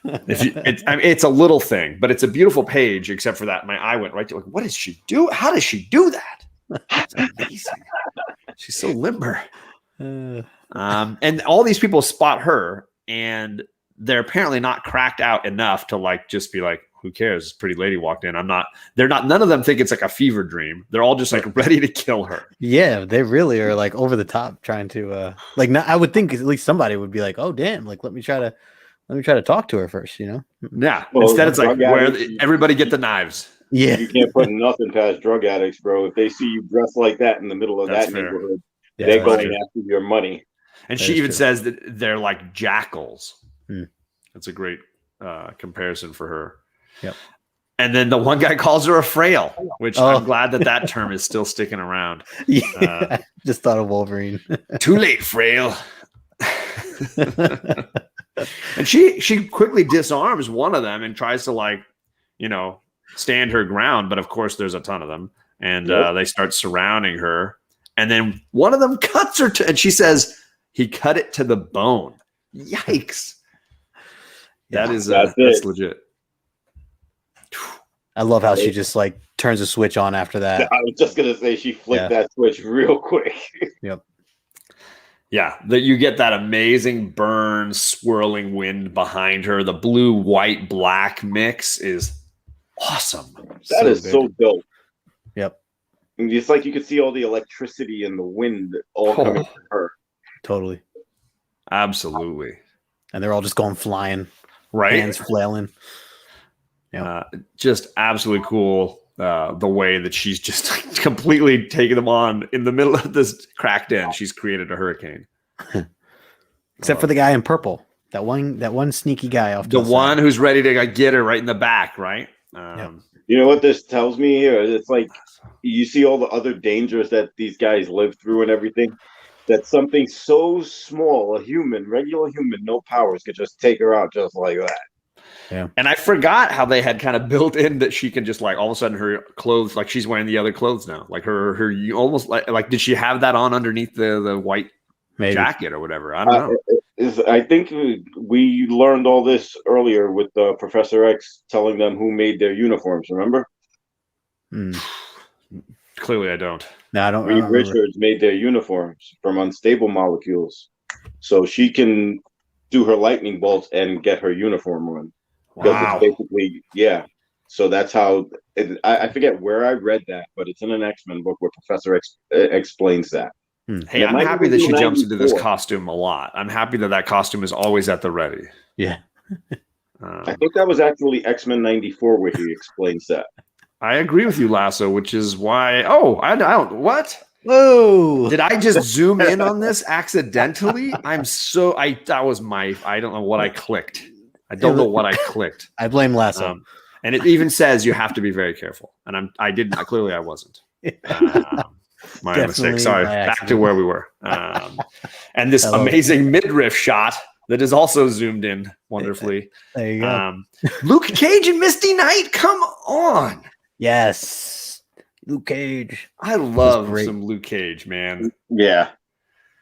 It's a little thing, but it's a beautiful page, except for that. My eye went right to like, what does she do? How does she do that? That's amazing. She's so limber. And all these people spot her, and they're apparently not cracked out enough to like just be like, who cares? This pretty lady walked in. None of them think it's like a fever dream. They're all just like ready to kill her. Yeah, they really are like over the top trying to I would think at least somebody would be like, oh damn, like let me try to talk to her first, Yeah. Well, Instead it's like where addicts, everybody get the knives. Yeah. You can't put nothing past drug addicts, bro. If they see you dressed like that in the middle of That's that fair. neighborhood, Yeah, they're that's going true. after your money. And That she is even true. says that they're like jackals. Hmm. That's a great comparison for her. Yep. And then the one guy calls her a frail, which Oh. I'm glad that term is still sticking around. Yeah, just thought of Wolverine. Too late, frail. And she quickly disarms one of them and tries to stand her ground. But of course, there's a ton of them, and they start surrounding her. And then one of them cuts her, and she says, "He cut it to the bone." Yikes! That's legit. I love how she just like turns a switch on after that. I was just gonna say she flicked that switch real quick. Yep. Yeah, that you get that amazing burn, swirling wind behind her. The blue, white, black mix is awesome. That is so dope. Yep. And it's like you could see all the electricity and the wind all coming from her. Totally. Absolutely. And they're all just going flying, Right? hands flailing. Yeah. Just absolutely cool. The way that she's just completely taking them on in the middle of this crack den. She's created a hurricane. Except for the guy in purple. That one sneaky guy off to The one side. who's ready to get her right in the back, right? You know what this tells me here? It's like you see all the other dangers that these guys live through and everything. That something so small, regular human, no powers, could just take her out just like that. Yeah. And I forgot how they had kind of built in that she can just like all of a sudden her clothes, like she's wearing the other clothes now. Like her you almost like did she have that on underneath the white jacket or whatever? I don't know. I think we learned all this earlier with Professor X telling them who made their uniforms. Remember? Clearly, I don't. No, I don't. Reed Richards made their uniforms from unstable molecules, so she can do her lightning bolts and get her uniform on. Because it's basically, so that's how I forget where I read that, but it's in an X-Men book where Professor explains that. Hey, I'm happy that she jumps into this costume a lot. I'm happy that costume is always at the ready. Yeah. I think that was actually X-Men 94 where he explains that. I agree with you, Lasso, which is why. Oh, I don't. What? Whoa! Did I just zoom in on this accidentally? That was my. I don't know what I clicked. I don't know what I clicked. I blame Lasso. And it even says you have to be very careful. And I didn't. Clearly, I wasn't. My mistake. Sorry. Back to where we were. And this amazing midriff shot that is also zoomed in wonderfully. There you go. Luke Cage and Misty Knight. Come on. Yes. Luke Cage. I love some Luke Cage, man. Yeah.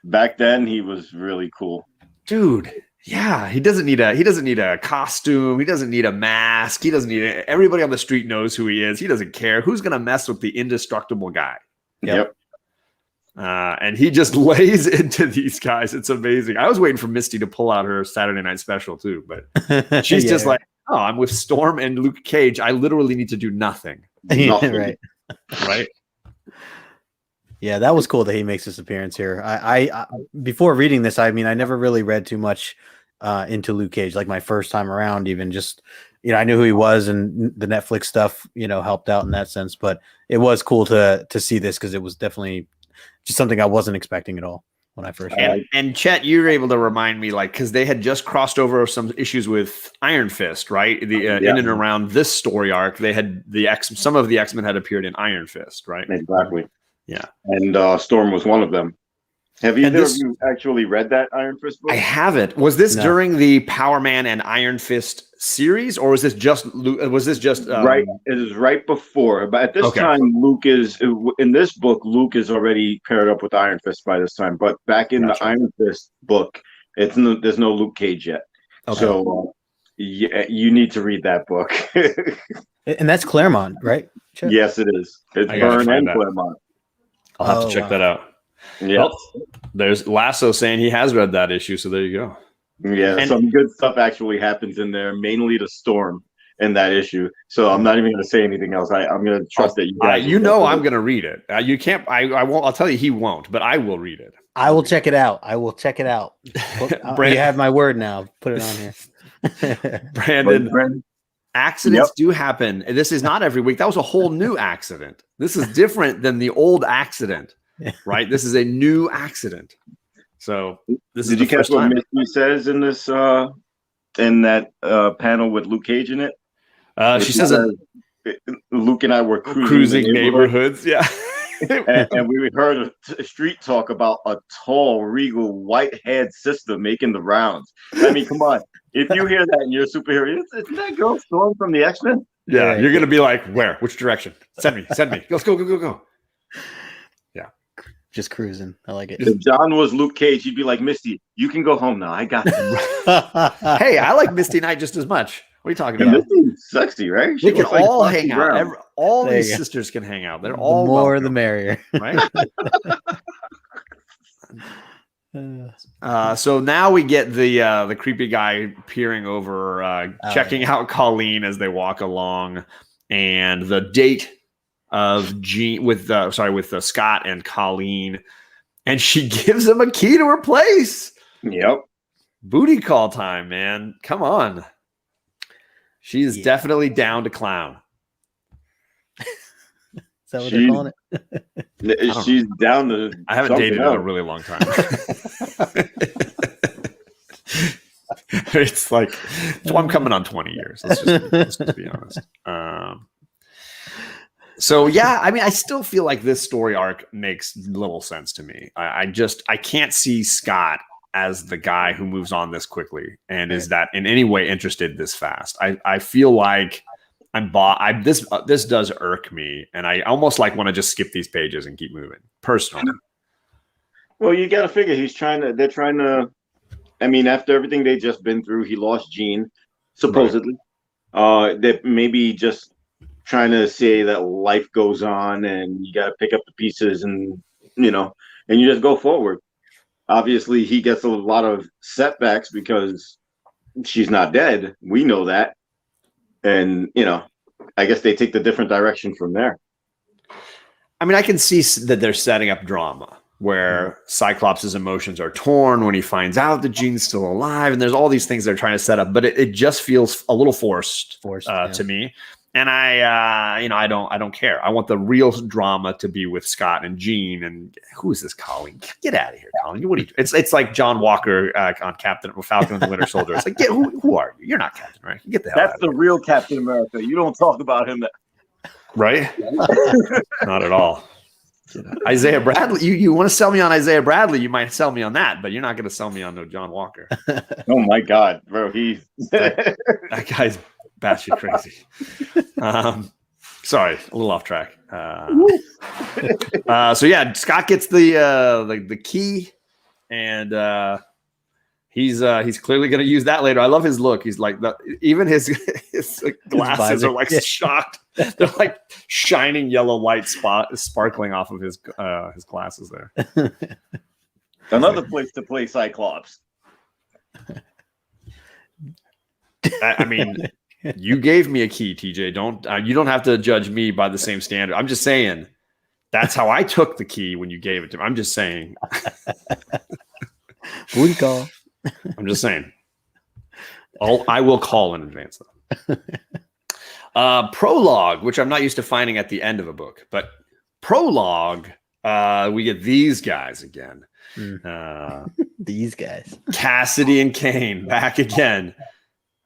Back then he was really cool. Dude. Yeah, he doesn't need a costume. He doesn't need a mask. He doesn't need it. Everybody on the street knows who he is. He doesn't care. Who's going to mess with the indestructible guy? Yep. And he just lays into these guys. It's amazing. I was waiting for Misty to pull out her Saturday Night Special too, but she's just like, oh, I'm with Storm and Luke Cage. I literally need to do nothing. Right. Right. Yeah, that was cool that he makes this appearance here. I before reading this, I mean, I never really read too much into Luke Cage. Like my first time around, even just I knew who he was, and the Netflix stuff, helped out in that sense. But it was cool to see this because it was definitely just something I wasn't expecting at all when I first read it. And Chet, you were able to remind me, because they had just crossed over some issues with Iron Fist, right? In and around this story arc, they had some of the X-Men had appeared in Iron Fist, right? Exactly. Yeah. And Storm was one of them. Have either of you actually read that Iron Fist book? I haven't. Was this during the Power Man and Iron Fist series, or was this just right? It is right before. But at this time, Luke is in this book. Luke is already paired up with Iron Fist by this time. But back in the Iron Fist book, there's no Luke Cage yet. Okay. So you need to read that book. And that's Claremont, right? Chip? Yes, it is. It's Byrne and Claremont. I'll have to check that out. Yeah. Well, there's Lasso saying he has read that issue, so there you go. Yeah, some good stuff actually happens in there, mainly to Storm in that issue. So I'm not even going to say anything else. I'm going to trust that you guys. I'm going to read it. You can't. I won't. I'll tell you, he won't. But I will read it. I will check it out. You have my word now. Put it on here. Brandon. Accidents do happen. This is not every week. That was a whole new accident. This is different than the old accident, right? This is a new accident. So this did is you catch what Misty says in this in that panel with Luke Cage in it? She says Luke and I were cruising neighborhoods. Yeah. and we heard a street talk about a tall, regal, white-haired sister making the rounds. I mean, come on. If you hear that and you're a superhero, isn't that girl Storm from the X-Men? Yeah, you're going to be like, where? Which direction? Send me. Let's go. Yeah. Just cruising. I like it. If John was Luke Cage, he'd be like, Misty, you can go home now. I got you. Hey, I like Misty Knight just as much. What are you talking about? Misty's sexy, right? We can all hang out. All these sisters can hang out. They're all the more the merrier. Right? So now we get the creepy guy peering over, checking out Colleen as they walk along, and the date of Jean with Scott and Colleen, and she gives him a key to her place. Yep. Booty call time, man. Come on. She is definitely down to clown. Is that what they're calling it? She's down to. I haven't dated in a really long time. It's like, so I'm coming on 20 years. Let's just be honest. So yeah, I mean, I still feel like this story arc makes little sense to me. I can't see Scott as the guy who moves on this quickly and is that in any way interested this fast. I feel like this does irk me, and I almost want to just skip these pages and keep moving personally. Well, you got to figure they're trying to, I mean, after everything they just been through, he lost Jean, supposedly. Right. They're maybe just trying to say that life goes on and you got to pick up the pieces and you just go forward. Obviously, he gets a lot of setbacks because she's not dead. We know that. And, I guess they take the different direction from there. I mean, I can see that they're setting up drama where Cyclops' emotions are torn when he finds out that Jean's still alive. And there's all these things they're trying to set up, but it just feels a little forced to me. And I don't care. I want the real drama to be with Scott and Jean. And who is this Colleen? Get out of here, Colleen. What are you? It's like John Walker on Falcon and the Winter Soldier. It's like, who are you? You're not Captain America. Get the hell out of here. That's the real Captain America. You don't talk about him. Right? Not at all. Isaiah Bradley. You want to sell me on Isaiah Bradley? You might sell me on that, but you're not going to sell me on no John Walker. Oh my God, bro! That guy's batshit crazy. Sorry, a little off track. So yeah, Scott gets the key, and he's clearly going to use that later. I love his look. He's like even his glasses are like shocked. They're like shining yellow light sparkling off of his glasses there. Another place to play Cyclops. I mean, you gave me a key, TJ. You don't have to judge me by the same standard. I'm just saying that's how I took the key when you gave it to me. I'm just saying. We call. I'm just saying. I will call in advance though. Prologue, which I'm not used to finding at the end of a book, but prologue, we get these guys again. These guys. Cassidy and Kane back again.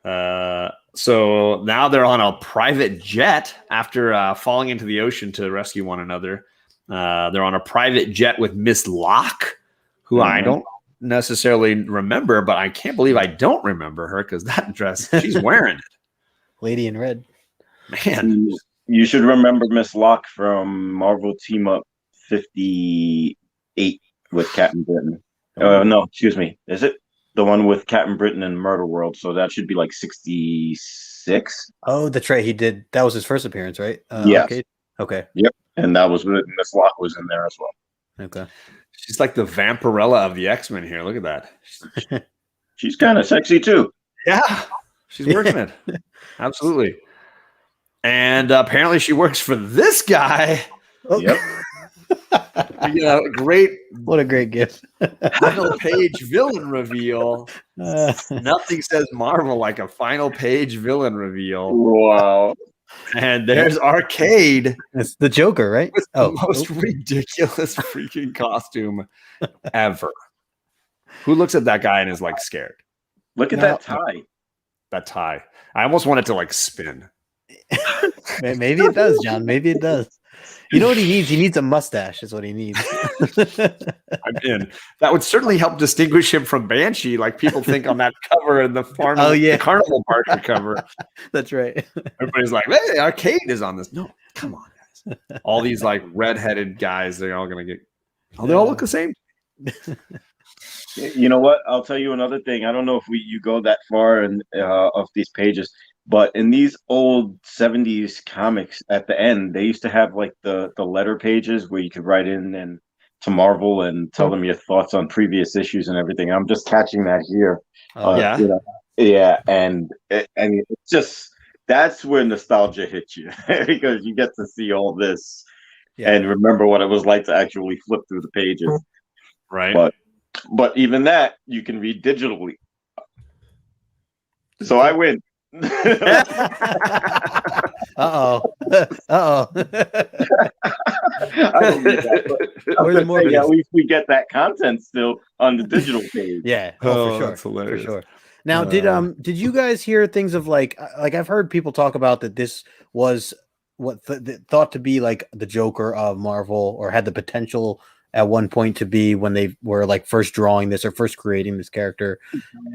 So now they're on a private jet after falling into the ocean to rescue one another. They're on a private jet with Miss Locke, who I don't necessarily remember, but I can't believe I don't remember her because that dress, she's wearing it. Lady in red. Man. You should remember Miss Locke from Marvel Team Up 58 with Captain Britain. No, excuse me. Is it the one with Captain Britain and Murder World? So that should be like 66. Oh, that's right. He did. That was his first appearance, right? Yes. Okay. Yep. And that was Miss Locke was in there as well. Okay. She's like the Vampirella of the X-Men here. Look at that. She's kind of sexy too. Yeah. She's working it. Absolutely. And apparently she works for this guy. Oh. Yep. Great. What a great gift. Final page villain reveal. Nothing says Marvel like a final page villain reveal. Wow. And there's Arcade. It's the Joker, right? With the most ridiculous freaking costume ever. Who looks at that guy and is like scared? Look at that tie. That tie. I almost want it to like spin. Maybe it does, John. Maybe it does. You know what he needs? He needs a mustache is what he needs. I'm in. That would certainly help distinguish him from Banshee, like people think on that cover in the Carnival Barker cover. That's right. Everybody's like, hey, Arcade is on this. No, come on, guys. All these like redheaded guys, they're all going to get, they all look the same. You know what? I'll tell you another thing. I don't know if you go that far in of these pages, but in these old 70s comics at the end, they used to have like the letter pages where you could write in and to Marvel and tell them your thoughts on previous issues and everything. I'm just catching that here. Yeah, and it's just that's where nostalgia hits you because you get to see all this and remember what it was like to actually flip through the pages. Right. But even that you can read digitally. So I win. Uh-oh. I don't need that, but at least we get that content still on the digital page. Yeah, for sure. That's hilarious. For sure. Now, did you guys hear things of like I've heard people talk about that this was what thought to be like the Joker of Marvel, or had the potential at one point to be when they were like first drawing this or first creating this character?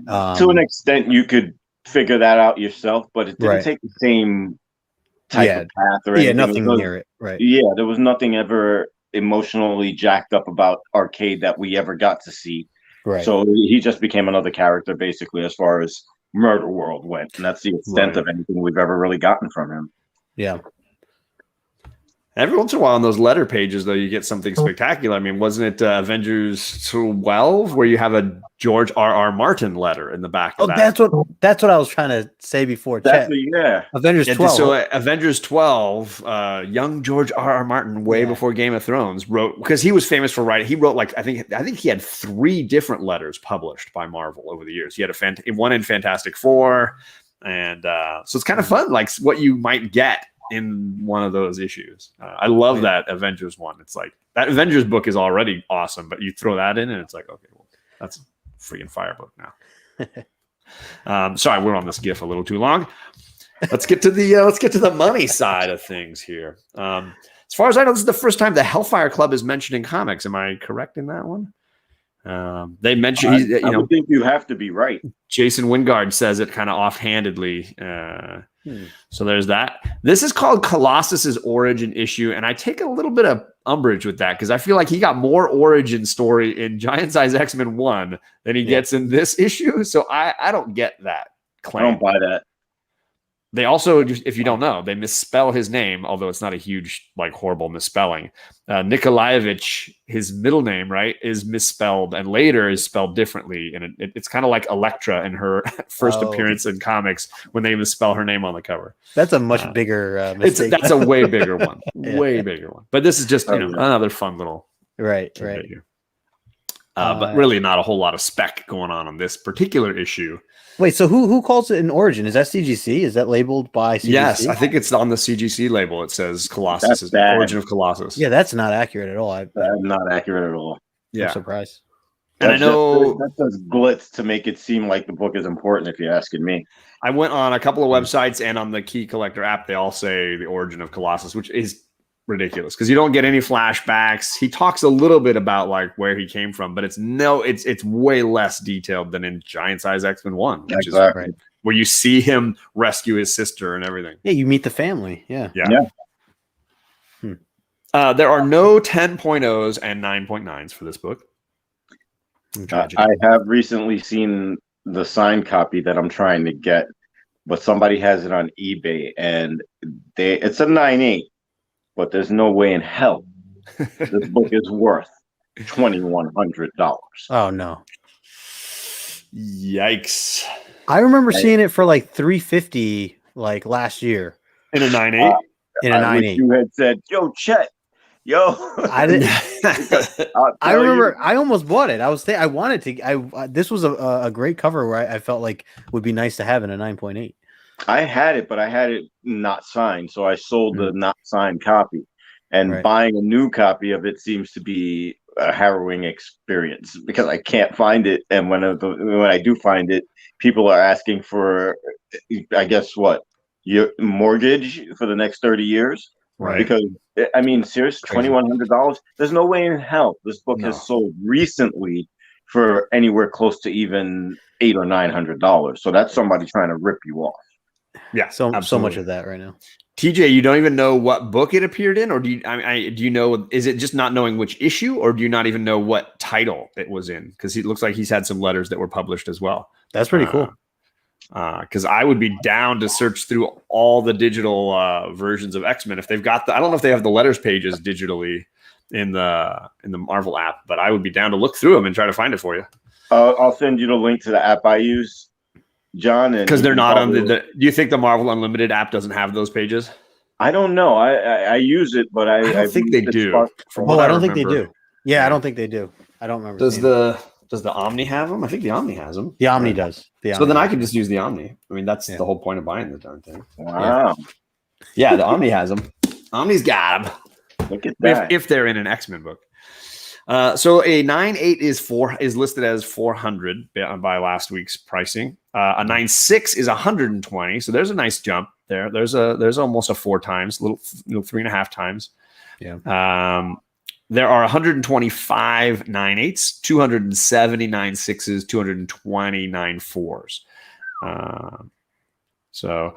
To an extent, you could figure that out yourself, but it didn't take the same type of path or anything. Yeah, nothing near it. Right. Yeah, there was nothing ever emotionally jacked up about Arcade that we ever got to see. Right. So he just became another character basically as far as Murder World went. And that's the extent of anything we've ever really gotten from him. Yeah. Every once in a while on those letter pages, though, you get something spectacular. I mean, wasn't it Avengers 12 where you have a George R.R. Martin letter in the back of Oh, that? that's what I was trying to say before. That's Chet. yeah. Avengers Yeah, 12. so Avengers 12, young George R.R. Martin, way before Game of Thrones, wrote, because he was famous for writing. He wrote like I think he had 3 different letters published by Marvel over the years. He had one in Fantastic Four, and so it's kind of fun, like what you might get in one of those issues. I love that Avengers one. It's like that Avengers book is already awesome, but you throw that in, and it's like, okay, well, that's a freaking fire book now. Sorry, we're on this GIF a little too long. Let's get to the money side of things here. As far as I know, this is the first time the Hellfire Club is mentioned in comics. Am I correct in that one? They mentioned, I would think you have to be right. Jason Wingard says it kind of offhandedly. So there's that. This is called Colossus's origin issue, and I take a little bit of umbrage with that because I feel like he got more origin story in Giant Size X-Men 1 than he gets in this issue. So I don't get that claim. I don't buy that. They also, if you don't know, they misspell his name, although it's not a huge, like, horrible misspelling. Nikolaevich, his middle name, right, is misspelled and later is spelled differently. And it's kind of like Elektra in her first appearance in comics when they misspell her name on the cover. That's a much bigger mistake. That's a way bigger one. Way bigger one. But this is just, another fun little right. Here. But really not a whole lot of spec going on this particular issue. Wait, so who calls it an origin? Is that CGC? Is that labeled by CGC? Yes, I think it's on the CGC label. It says Colossus is the origin of Colossus. Yeah, that's not accurate at all. That's not accurate at all. Yeah, I'm surprised. And I know that's just glitz to make it seem like the book is important, if you're asking me. I went on a couple of websites and on the Key Collector app, they all say the origin of Colossus, which is ridiculous because you don't get any flashbacks. He talks a little bit about like where he came from, but it's way less detailed than in Giant Size X-Men 1, which is right, where you see him rescue his sister and everything. Yeah, you meet the family. Yeah. There are no 10.0s and 9.9s for this book. I have recently seen the signed copy that I'm trying to get, but somebody has it on eBay and it's a 9.8. But there's no way in hell this book is worth $2,100. Oh no! Yikes! I remember seeing it for like $350 like last year in a 9.8. In a 9.8, you had said, "Yo, Chet, yo." I didn't. I remember. I almost bought it. I wanted to. This was a great cover where I felt like would be nice to have in a 9.8. I had it, but I had it not signed, so I sold the not signed copy. And buying a new copy of it seems to be a harrowing experience because I can't find it. And when I do find it, people are asking for, I guess, your mortgage for the next 30 years. Right. Because I mean, seriously, $2,100. There's no way in hell this book has sold recently for anywhere close to even $800 or $900. So that's somebody trying to rip you off. Yeah, so much of that right now. TJ, you don't even know what book it appeared in, or do you? Do you know? Is it just not knowing which issue, or do you not even know what title it was in? Because it looks like he's had some letters that were published as well. That's pretty cool. Because I would be down to search through all the digital versions of X-Men if they've got I don't know if they have the letters pages digitally in the Marvel app, but I would be down to look through them and try to find it for you. I'll send you the link to the app I use, John, because they're not on do you think the Marvel Unlimited app doesn't have those pages? I don't know. I use it, but I don't think they do. I don't think they do. Yeah, I don't think they do. I don't remember. Does the Omni have them? I think the Omni has them. The Omni does. So then I could just use the Omni. I mean, that's the whole point of buying the darn thing. Wow. Yeah, the Omni has them. Omni's got them. Look at that. If they're in an X-Men book. So a 9.8 is listed as 400 by last week's pricing. A 9.6 is 120. So there's a nice jump there. There's almost a 4 times, little 3.5 times. Yeah. There are 125 9.8s, 270 9.6s, 220 9.4s. So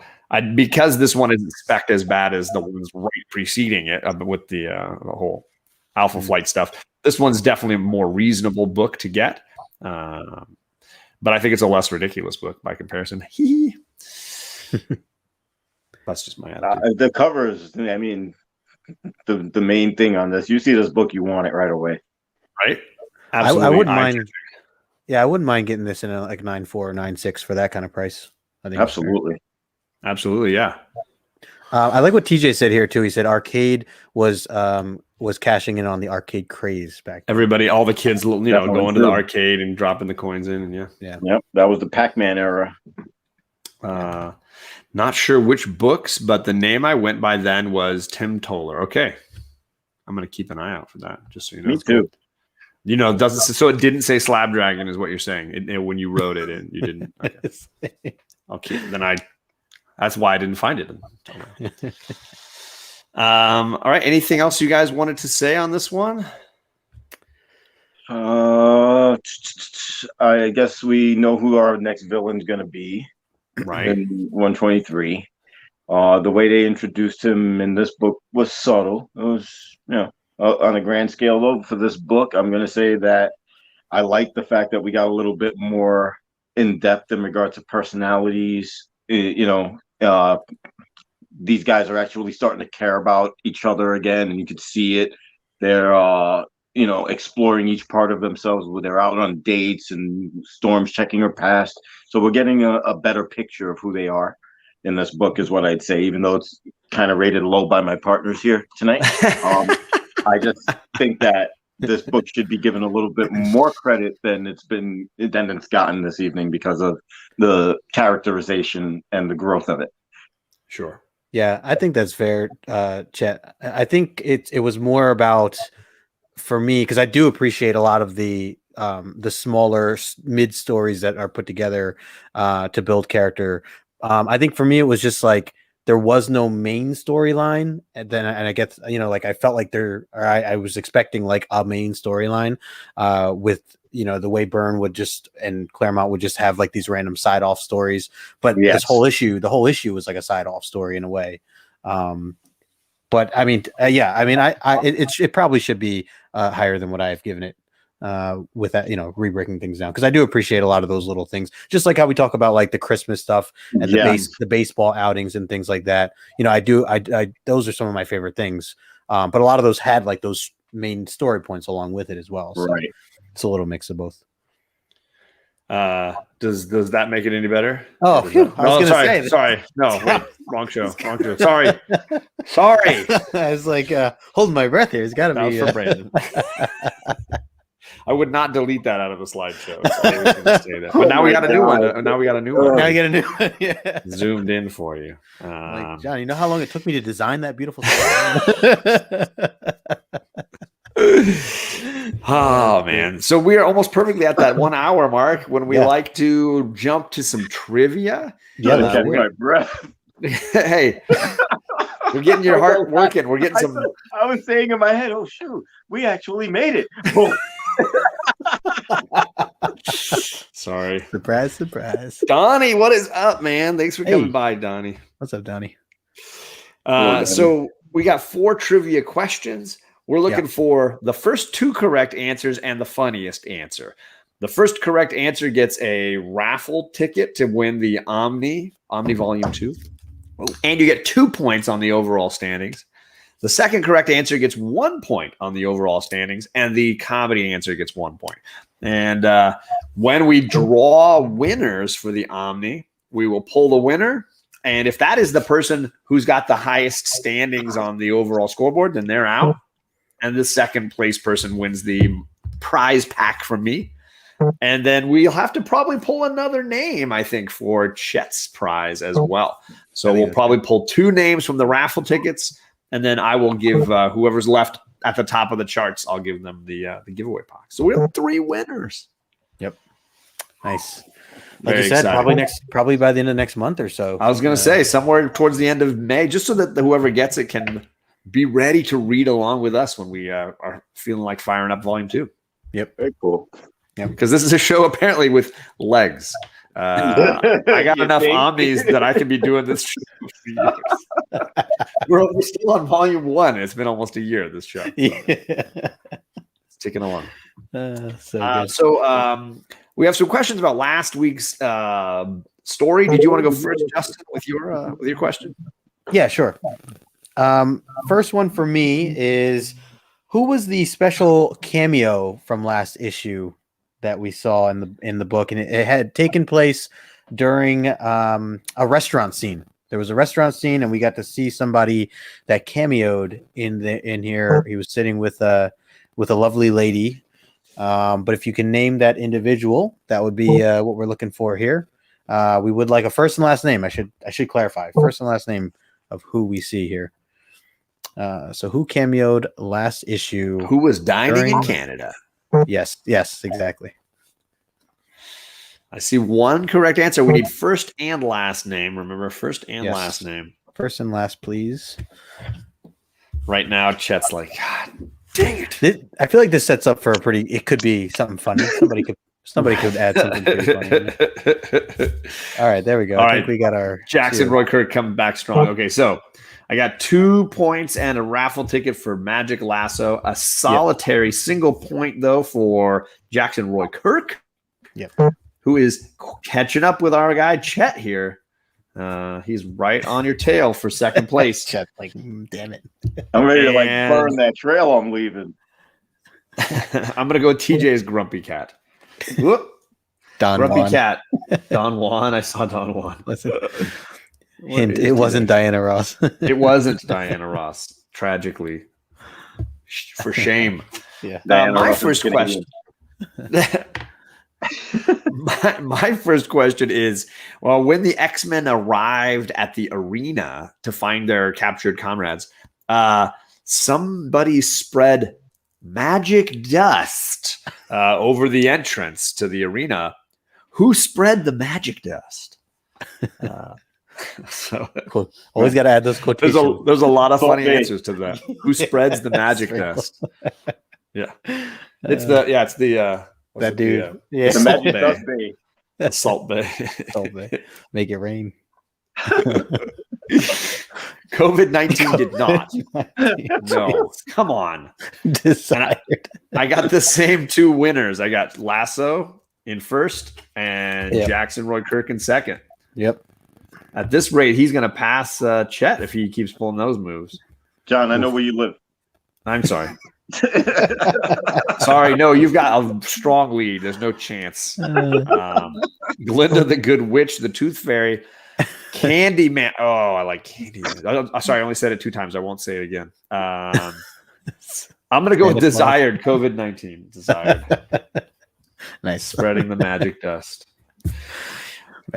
because this one isn't spec'd as bad as the ones right preceding it with the whole Alpha Flight stuff, this one's definitely a more reasonable book to get. But I think it's a less ridiculous book by comparison. That's just my attitude. The covers, I mean, the main thing on this. You see this book, you want it right away. Right? I wouldn't mind. Yeah, I wouldn't mind getting this in a like 9.4 or 9.6 for that kind of price. I think Absolutely. Absolutely, yeah. I like what TJ said here too. He said arcade was cashing in on the arcade craze back then. Everybody, all the kids, going to the true. arcade and dropping the coins in, and Yeah. Yep, that was the Pac-Man era. Not sure which books, but the name I went by then was Tim Toller. Okay, I'm gonna keep an eye out for that. Just so you know. Me too. You know, so it didn't say Slab Dragon, is what you're saying when you wrote it, and you didn't. Okay. I'll keep. That's why I didn't find it. All right. Anything else you guys wanted to say on this one? I guess we know who our next villain's going to be. Right. In 123. The way they introduced him in this book was subtle. It was, on a grand scale, though, for this book, I'm going to say that I like the fact that we got a little bit more in depth in regards to personalities. These guys are actually starting to care about each other again, and you could see it. They're, exploring each part of themselves where they're out on dates and Storm's checking her past. So we're getting a better picture of who they are in this book, is what I'd say, even though it's kind of rated low by my partners here tonight. I just think that this book should be given a little bit more credit than it's gotten this evening because of the characterization and the growth of it. Sure. Yeah, I think that's fair, Chet. I think it was more about, for me, because I do appreciate a lot of the smaller mid stories that are put together to build character. I think for me, it was just like there was no main storyline, and I guess I felt like I was expecting like a main storyline with the way Byrne would and Claremont would just have like these random side off stories, but Yes. the whole issue was like a side off story in a way. But I mean, it probably should be higher than what I've given it with that, re-breaking things down, because I do appreciate a lot of those little things, just like how we talk about like the Christmas stuff and the baseball outings and things like that. I those are some of my favorite things. But a lot of those had like those main story points along with it as well. So right. It's a little mix of both. Does that make it any better? Oh, sorry. No, wait, wrong show. Sorry. I was like holding my breath here. It's got to be for Brandon. I would not delete that out of a slideshow. So I was gonna say that. But now we got a new one. Now we got a new one. Now you get a new one. Yeah. Zoomed in for you. Like, John, you know how long it took me to design that beautiful slide? Oh man, so we are almost perfectly at that 1 hour mark when we like to jump to some trivia. Yeah, catch my breath. Hey, we're getting your heart working. We're getting some. I was saying in my head, "Oh shoot, we actually made it!" Sorry, surprise. Donnie, what is up, man? Thanks for coming by, Donnie. What's up, Donnie? So we got 4 trivia questions. We're looking for the first 2 correct answers and the funniest answer. The first correct answer gets a raffle ticket to win the Omni Volume 2. And you get 2 points on the overall standings. The second correct answer gets 1 point on the overall standings, and the comedy answer gets 1 point. And when we draw winners for the Omni, we will pull the winner. And if that is the person who's got the highest standings on the overall scoreboard, then they're out. And the second place person wins the prize pack from me. And then we'll have to probably pull another name, I think, for Chet's prize as well. So we'll probably pull 2 names from the raffle tickets, and then I will give whoever's left at the top of the charts, I'll give them the giveaway box. So we have 3 winners. Yep. Nice. Like Very you said, exciting. probably by the end of next month or so. I was going to say somewhere towards the end of May, just so that whoever gets it can be ready to read along with us when we are feeling like firing up Volume 2. Yep. Very cool. Yeah, because this is a show apparently with legs. I got enough Omnis that I can be doing this show for years. We're still on Volume 1. It's been almost a year, this show. So it's ticking along. So we have some questions about last week's story. Did you want to go first, Justin, with your question? Yeah, sure. First one for me is, who was the special cameo from last issue that we saw in the book, and it had taken place during a restaurant scene. There was a restaurant scene, and we got to see somebody that cameoed in here. He was sitting with a lovely lady. But if you can name that individual, that would be what we're looking for here. We would like a first and last name. I should clarify first and last name of who we see here. So who cameoed last issue? Who was dining in Canada? Yes, exactly. I see one correct answer. We need first and last name. Remember, first and last name. First and last, please. Right now, Chet's like, God dang it. I feel like this sets up for a pretty. It could be something funny. Somebody could add something pretty funny. All right, there we go. I think we got our Jackson Roy Kirk coming back strong. Okay, so I got 2 points and a raffle ticket for Magic Lasso. A solitary single point though for Jackson Roy Kirk. Yep. Who is catching up with our guy Chet here. He's right on your tail for second place. Chet, like, damn it. I'm ready to burn that trail I'm leaving. I'm gonna go with TJ's Grumpy Cat. Whoop. Grumpy Juan. Cat. Don Juan. I saw Don Juan. Listen. Hint, it wasn't Diana Ross. It wasn't Diana Ross. Tragically. For shame. Yeah. My first question. My first question is, well, when the X-Men arrived at the arena to find their captured comrades, somebody spread magic dust over the entrance to the arena. Who spread the magic dust? So cool. Always got to add those quotations. There's a lot of funny answers to that. Who spreads the magic dust? Yeah, it's the that dude. The Magic Dust Bay. Salt Bay. Salt Bay. Make it rain. COVID-19 did not. No, come on. I got the same 2 winners. I got Lasso in first and Jackson Roy Kirk in second. Yep. At this rate, he's going to pass Chet if he keeps pulling those moves. John, I know where you live. I'm sorry. Sorry, no, you've got a strong lead. There's no chance. Glinda the Good Witch, the Tooth Fairy, Candy Man. Oh, I like Candy Man. Sorry, I only said it 2 times. I won't say it again. I'm going to go with Desired COVID-19. Desired. Nice. Spreading the magic dust.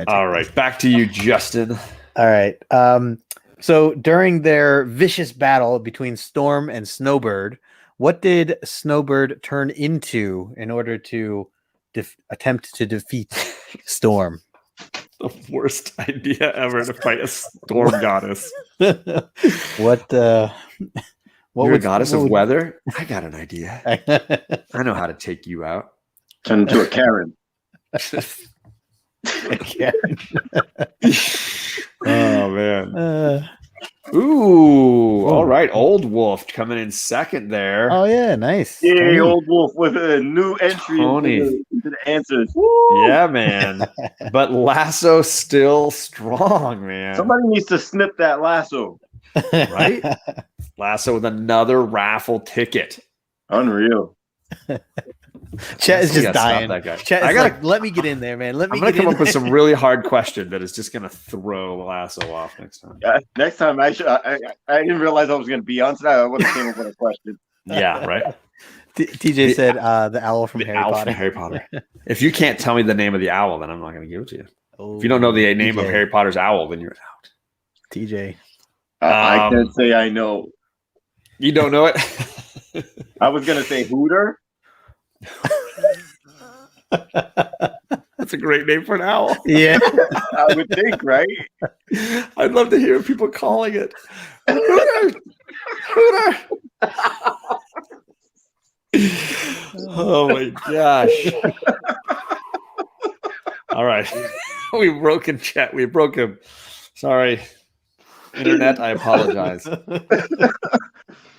All right, back to you, Justin. All right. So during their vicious battle between Storm and Snowbird, what did Snowbird turn into in order to attempt to defeat Storm? The worst idea ever to fight a storm goddess. What You're a goddess of weather? I got an idea. I know how to take you out. Turn into a Karen. Oh man. Ooh, all right. Old Wolf coming in second there. Oh yeah, nice. Yeah, Tony. Old Wolf with a new entry into the answers. Woo! Yeah, man. But Lasso still strong, man. Somebody needs to snip that lasso. Right? Lasso with another raffle ticket. Unreal. Chet is just dying. Chet is like, let me get in there, man. I'm gonna come up with some really hard question that is just gonna throw Lasso off next time. Next time I didn't realize I was gonna be on tonight. I would have came up with a question. Yeah, right. TJ said the owl from Harry Potter. If you can't tell me the name of the owl, then I'm not gonna give it to you. If you don't know the name of Harry Potter's owl, then you're out. TJ. I can't say I know. You don't know it? I was gonna say Hooter. That's a great name for an owl. Yeah, I would think, right? I'd love to hear people calling it Hooter. Hooter. Oh my gosh! All right, we broke him, Chet. We broke him. Sorry, internet. I apologize. All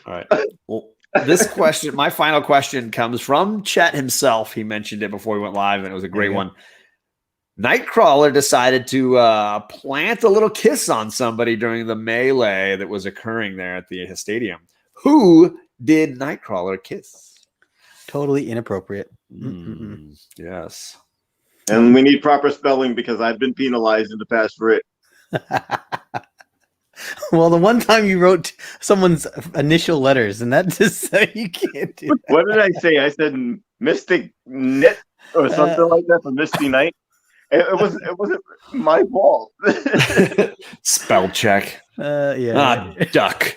right. Well, this question, my final question, comes from Chet himself. He mentioned it before we went live, and it was a great one. Nightcrawler decided to plant a little kiss on somebody during the melee that was occurring there at the stadium. Who did Nightcrawler kiss? Totally inappropriate. Yes. And we need proper spelling because I've been penalized in the past for it. Well, the one time you wrote someone's initial letters, and that just you can't do that. What did I say? I said Mystic Knit or something like that for Misty Night. It wasn't my fault. Spell check. Yeah. Duck.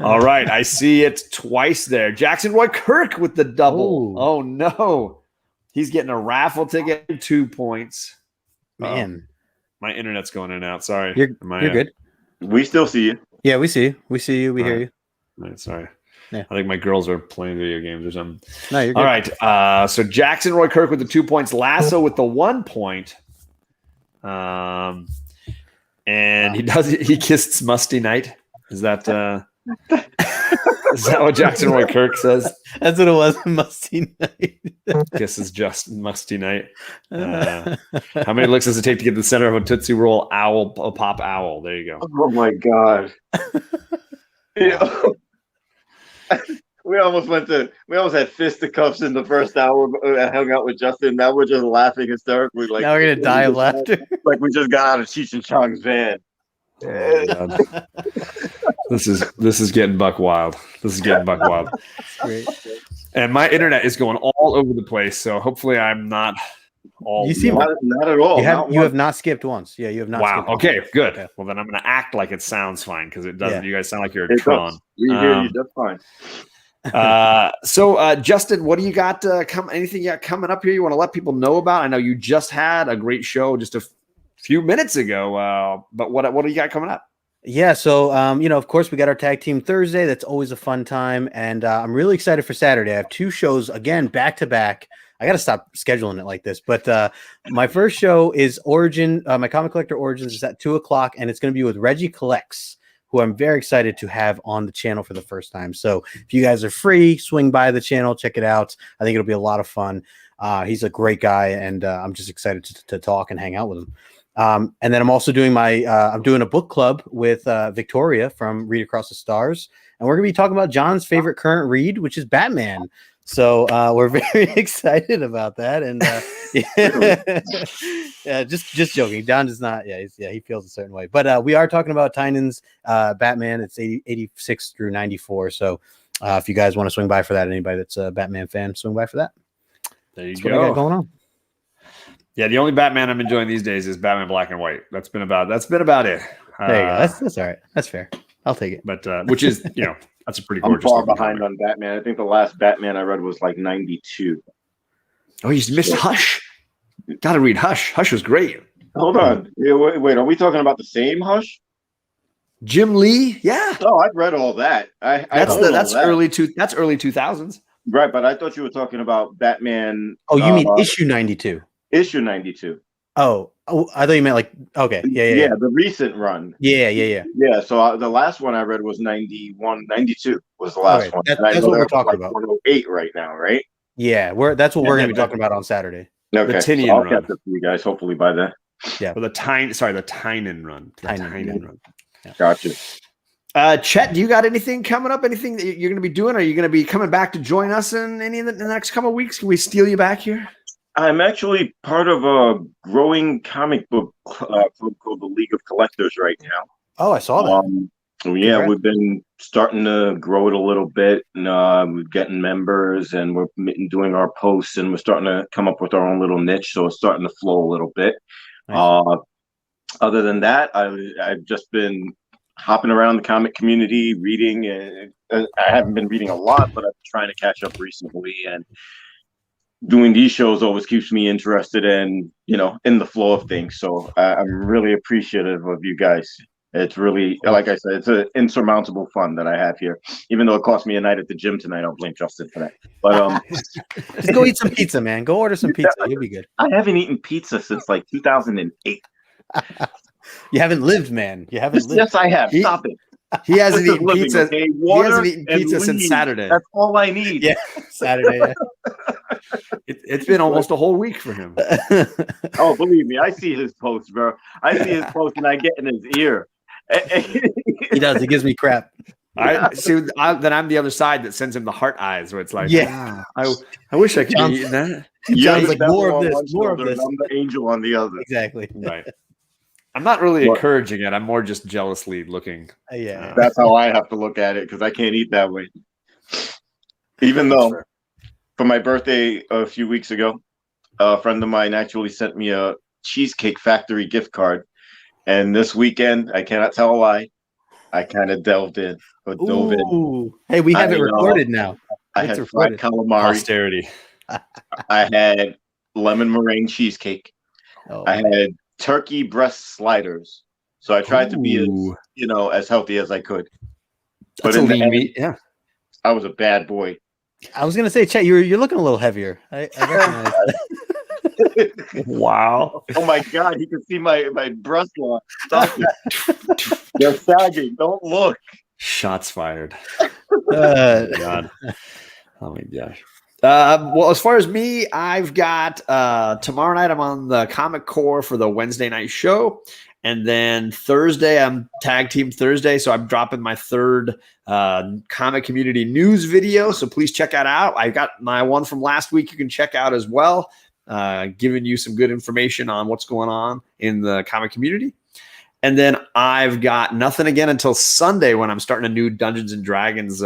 All right, I see it twice there. Jackson Roy Kirk with the double. Oh no, he's getting a raffle ticket. 2 points. Man, my internet's going in and out. Sorry, you're good. We still see you. Yeah, we see you. We see you. We hear you. Right, sorry. Yeah. I think my girls are playing video games or something. No, you're good. All right. So Jackson Roy Kirk with the 2 points. Lasso with the 1 point. And he kissed Musty Night. Is that what Jackson Roy Kirk says? That's what it was. Musty Night. Kisses just Musty Night. How many licks does it take to get the center of a Tootsie Roll pop owl? There you go. Oh my god. We almost had fisticuffs in the first hour. I hung out with Justin. Now we're just laughing hysterically. Like now we're gonna die of laughter. Like we just got out of Cheech and Chong's van. Oh, this is getting buck wild. This is getting buck wild. Great. And my internet is going all over the place. So hopefully I'm not all. You seem not at all. You have not skipped once. Yeah, you have not. Wow. Skipped Okay. once. Good. Okay. Well, then I'm going to act like it sounds fine because it doesn't. Yeah. You guys sound like you're a It Tron. does. We hear you just fine. So Justin, what do you got? Anything you got coming up here? You want to let people know about? I know you just had a great show just a few minutes ago. But what do you got coming up? Yeah, so of course we got our tag team Thursday. That's always a fun time, and I'm really excited for Saturday. I have 2 shows again back to back. I got to stop scheduling it like this, but my first show is Origin. My Comic Collector Origins is at 2:00, and it's going to be with Reggie Collects, who I'm very excited to have on the channel for the first time. So if you guys are free, swing by the channel, check it out. I think it'll be a lot of fun. He's a great guy, and I'm just excited to talk and hang out with him. And then I'm also doing I'm doing a book club with Victoria from Read Across the Stars, and we're gonna be talking about John's favorite current read, which is Batman. So we're very excited about that, and yeah, just joking. John does not. Yeah, he feels a certain way, but we are talking about Tynan's Batman. It's 86 through 94. So if you guys want to swing by for that, anybody that's a Batman fan, swing by for that. There you That's go. what I got going on. Yeah, the only Batman I'm enjoying these days is Batman Black and White. That's been about it. There you go. That's all right. That's fair. I'll take it. But which is that's a pretty I'm gorgeous. far behind on Batman. I think the last Batman I read was like 92. Oh, you missed Hush. Got to read Hush. Hush was great. Hold on. Yeah, wait, are we talking about the same Hush? Jim Lee, yeah. Oh, I've read all that. That's early 2000s. Right, but I thought you were talking about Batman. Oh, you mean issue 92? Issue 92. Oh, I thought you meant like okay, yeah, the recent run. Yeah. Yeah, so the last one I read was 91, 92 was the last one. That's what we're talking about. 108 right now, right? Yeah, that's what we're going to be talking about on Saturday. Okay, the Tinian so I'll run. catch up to you guys hopefully by then. Yeah, the Tynan run. The Tynan run. Yeah. Gotcha. Chet, do you got anything coming up? Anything that you're going to be doing? Are you going to be coming back to join us in any of the next couple of weeks? Can we steal you back here? I'm actually part of a growing comic book club called the League of Collectors right now. Oh, I saw that. Yeah, we've been starting to grow it a little bit, and we're getting members, and we're doing our posts, and we're starting to come up with our own little niche, so it's starting to flow a little bit. Nice. Other than that, I've just been hopping around the comic community, reading. I haven't been reading a lot, but I've been trying to catch up recently, and doing these shows always keeps me interested in the flow of things. So I'm really appreciative of you guys. It's really, like I said, it's an insurmountable fun that I have here. Even though it cost me a night at the gym tonight, I'll blame Justin for that. But just go eat some pizza, man. Go order some pizza. You'll be good. I haven't eaten pizza since like 2008. You haven't lived, man. You haven't lived. Yes, I have. Stop it. He hasn't eaten living, pizza. Okay? He hasn't eaten pizza since Saturday. That's all I need. Yeah, Saturday. Yeah. It's been almost a whole week for him. Oh, believe me, I see his posts, bro. I see his posts and I get in his ear. He does. He gives me crap. I see. Then I'm the other side that sends him the heart eyes, where it's like, Yeah. I wish I could be eating that. Sounds like the more devil of on this, one more of shoulder this. and I'm the angel on the other. Exactly. Right. I'm not really What? encouraging it. I'm more just jealously looking. Yeah. That's how I have to look at it because I can't eat that way. Even though for my birthday a few weeks ago, a friend of mine actually sent me a Cheesecake Factory gift card. And this weekend, I cannot tell a lie, I kind of dove in. Ooh. Hey, we have it recorded now. I had fried calamari. Posterity. I had lemon meringue cheesecake. Oh, I had turkey breast sliders. So I tried to be as healthy as I could. That's a lean meat. Yeah. I was a bad boy. I was gonna say, Chet, you're looking a little heavier. I recognize that. Wow. Oh my God, you can see my breast line. Stop it. They're sagging. Don't look. Shots fired. God. Oh my gosh. Well, as far as me, I've got tomorrow night I'm on the Comic Core for the Wednesday night show. And then Thursday, I'm Tag Team Thursday. So I'm dropping my third comic community news video. So please check that out. I got my one from last week you can check out as well. Giving you some good information on what's going on in the comic community. And then I've got nothing again until Sunday when I'm starting a new Dungeons and Dragons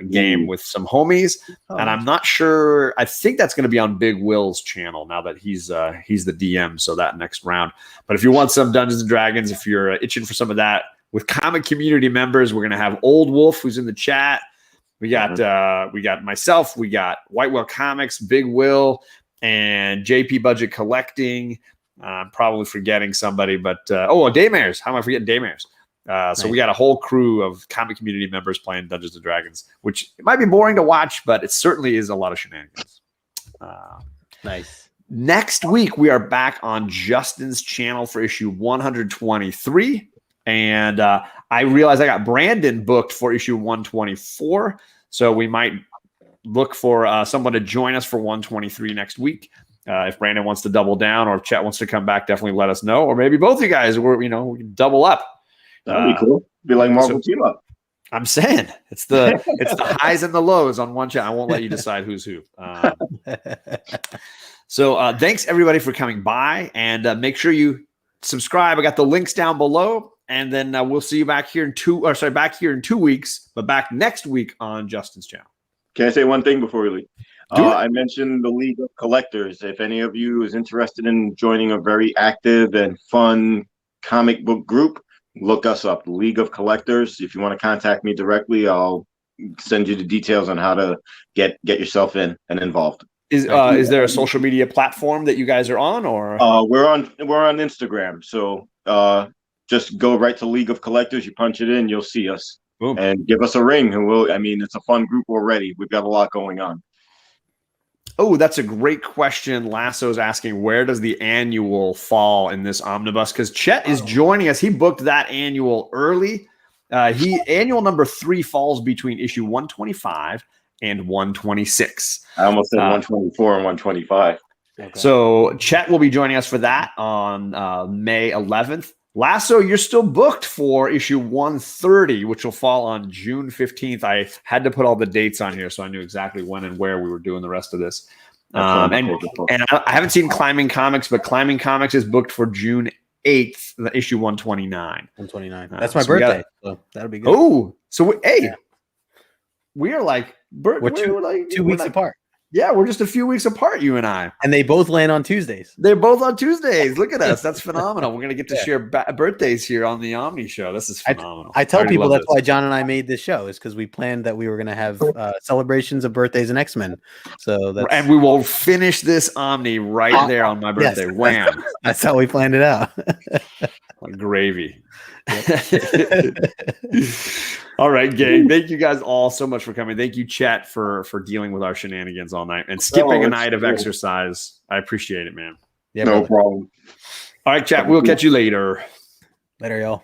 game with some homies. And I'm not sure. I think that's going to be on Big Will's channel now that he's the DM. So that next round. But if you want some Dungeons and Dragons, if you're itching for some of that with comic community members, we're going to have Old Wolf, who's in the chat. We got myself. We got White Whale Comics, Big Will, and JP Budget Collecting. I'm probably forgetting somebody, but Daymares. How am I forgetting Daymares? So we got a whole crew of comic community members playing Dungeons and Dragons, which it might be boring to watch, but it certainly is a lot of shenanigans. Nice. Next week, we are back on Justin's channel for issue 123. And I realized I got Brandon booked for issue 124. So we might look for someone to join us for 123 next week. If Brandon wants to double down or if Chet wants to come back, definitely let us know. Or maybe both of you guys, we can double up. That'd be cool. Be like Marvel Team Up. I'm saying it's the highs and the lows on one channel. I won't let you decide who's who. So thanks everybody for coming by, and make sure you subscribe. I got the links down below, and then we'll see you back here in 2 weeks, but back next week on Justin's channel. Can I say one thing before we leave? I mentioned the League of Collectors. If any of you is interested in joining a very active and fun comic book group, look us up, the League of Collectors. If you want to contact me directly, I'll send you the details on how to get yourself in and involved. Is there a social media platform that you guys are on, or we're on Instagram? So just go right to League of Collectors. You punch it in, you'll see us. Boom. And give us a ring, and it's a fun group already. We've got a lot going on. Oh, that's a great question. Lasso's asking, where does the annual fall in this omnibus? Because Chet is joining us. He booked that annual early. Annual number 3 falls between issue 125 and 126. I almost said 124 and 125. Okay. So Chet will be joining us for that on May 11th. Lasso, you're still booked for issue 130, which will fall on June 15th. I had to put all the dates on here so I knew exactly when and where we were doing the rest of this. And I haven't seen Climbing Comics, but Climbing Comics is booked for June 8th, the issue 129. 129. That's my birthday. So that'll be good. Oh, so we are like we're 2 weeks apart. Yeah, we're just a few weeks apart, you and I. And they both land on Tuesdays. They're both on Tuesdays. Look at us. That's phenomenal. We're going to get to share birthdays here on the Omni show. This is phenomenal. I tell people that's why John and I made this show, is because we planned that we were going to have celebrations of birthdays and X-Men. And we will finish this Omni right there on my birthday. Yes, wham. That's how we planned it out. Like gravy. All right, gang. Thank you guys all so much for coming. Thank you, Chet, for dealing with our shenanigans all night and skipping a night of exercise. I appreciate it, man. Yeah, no problem. All right, Chet. We'll catch you later. Later, y'all.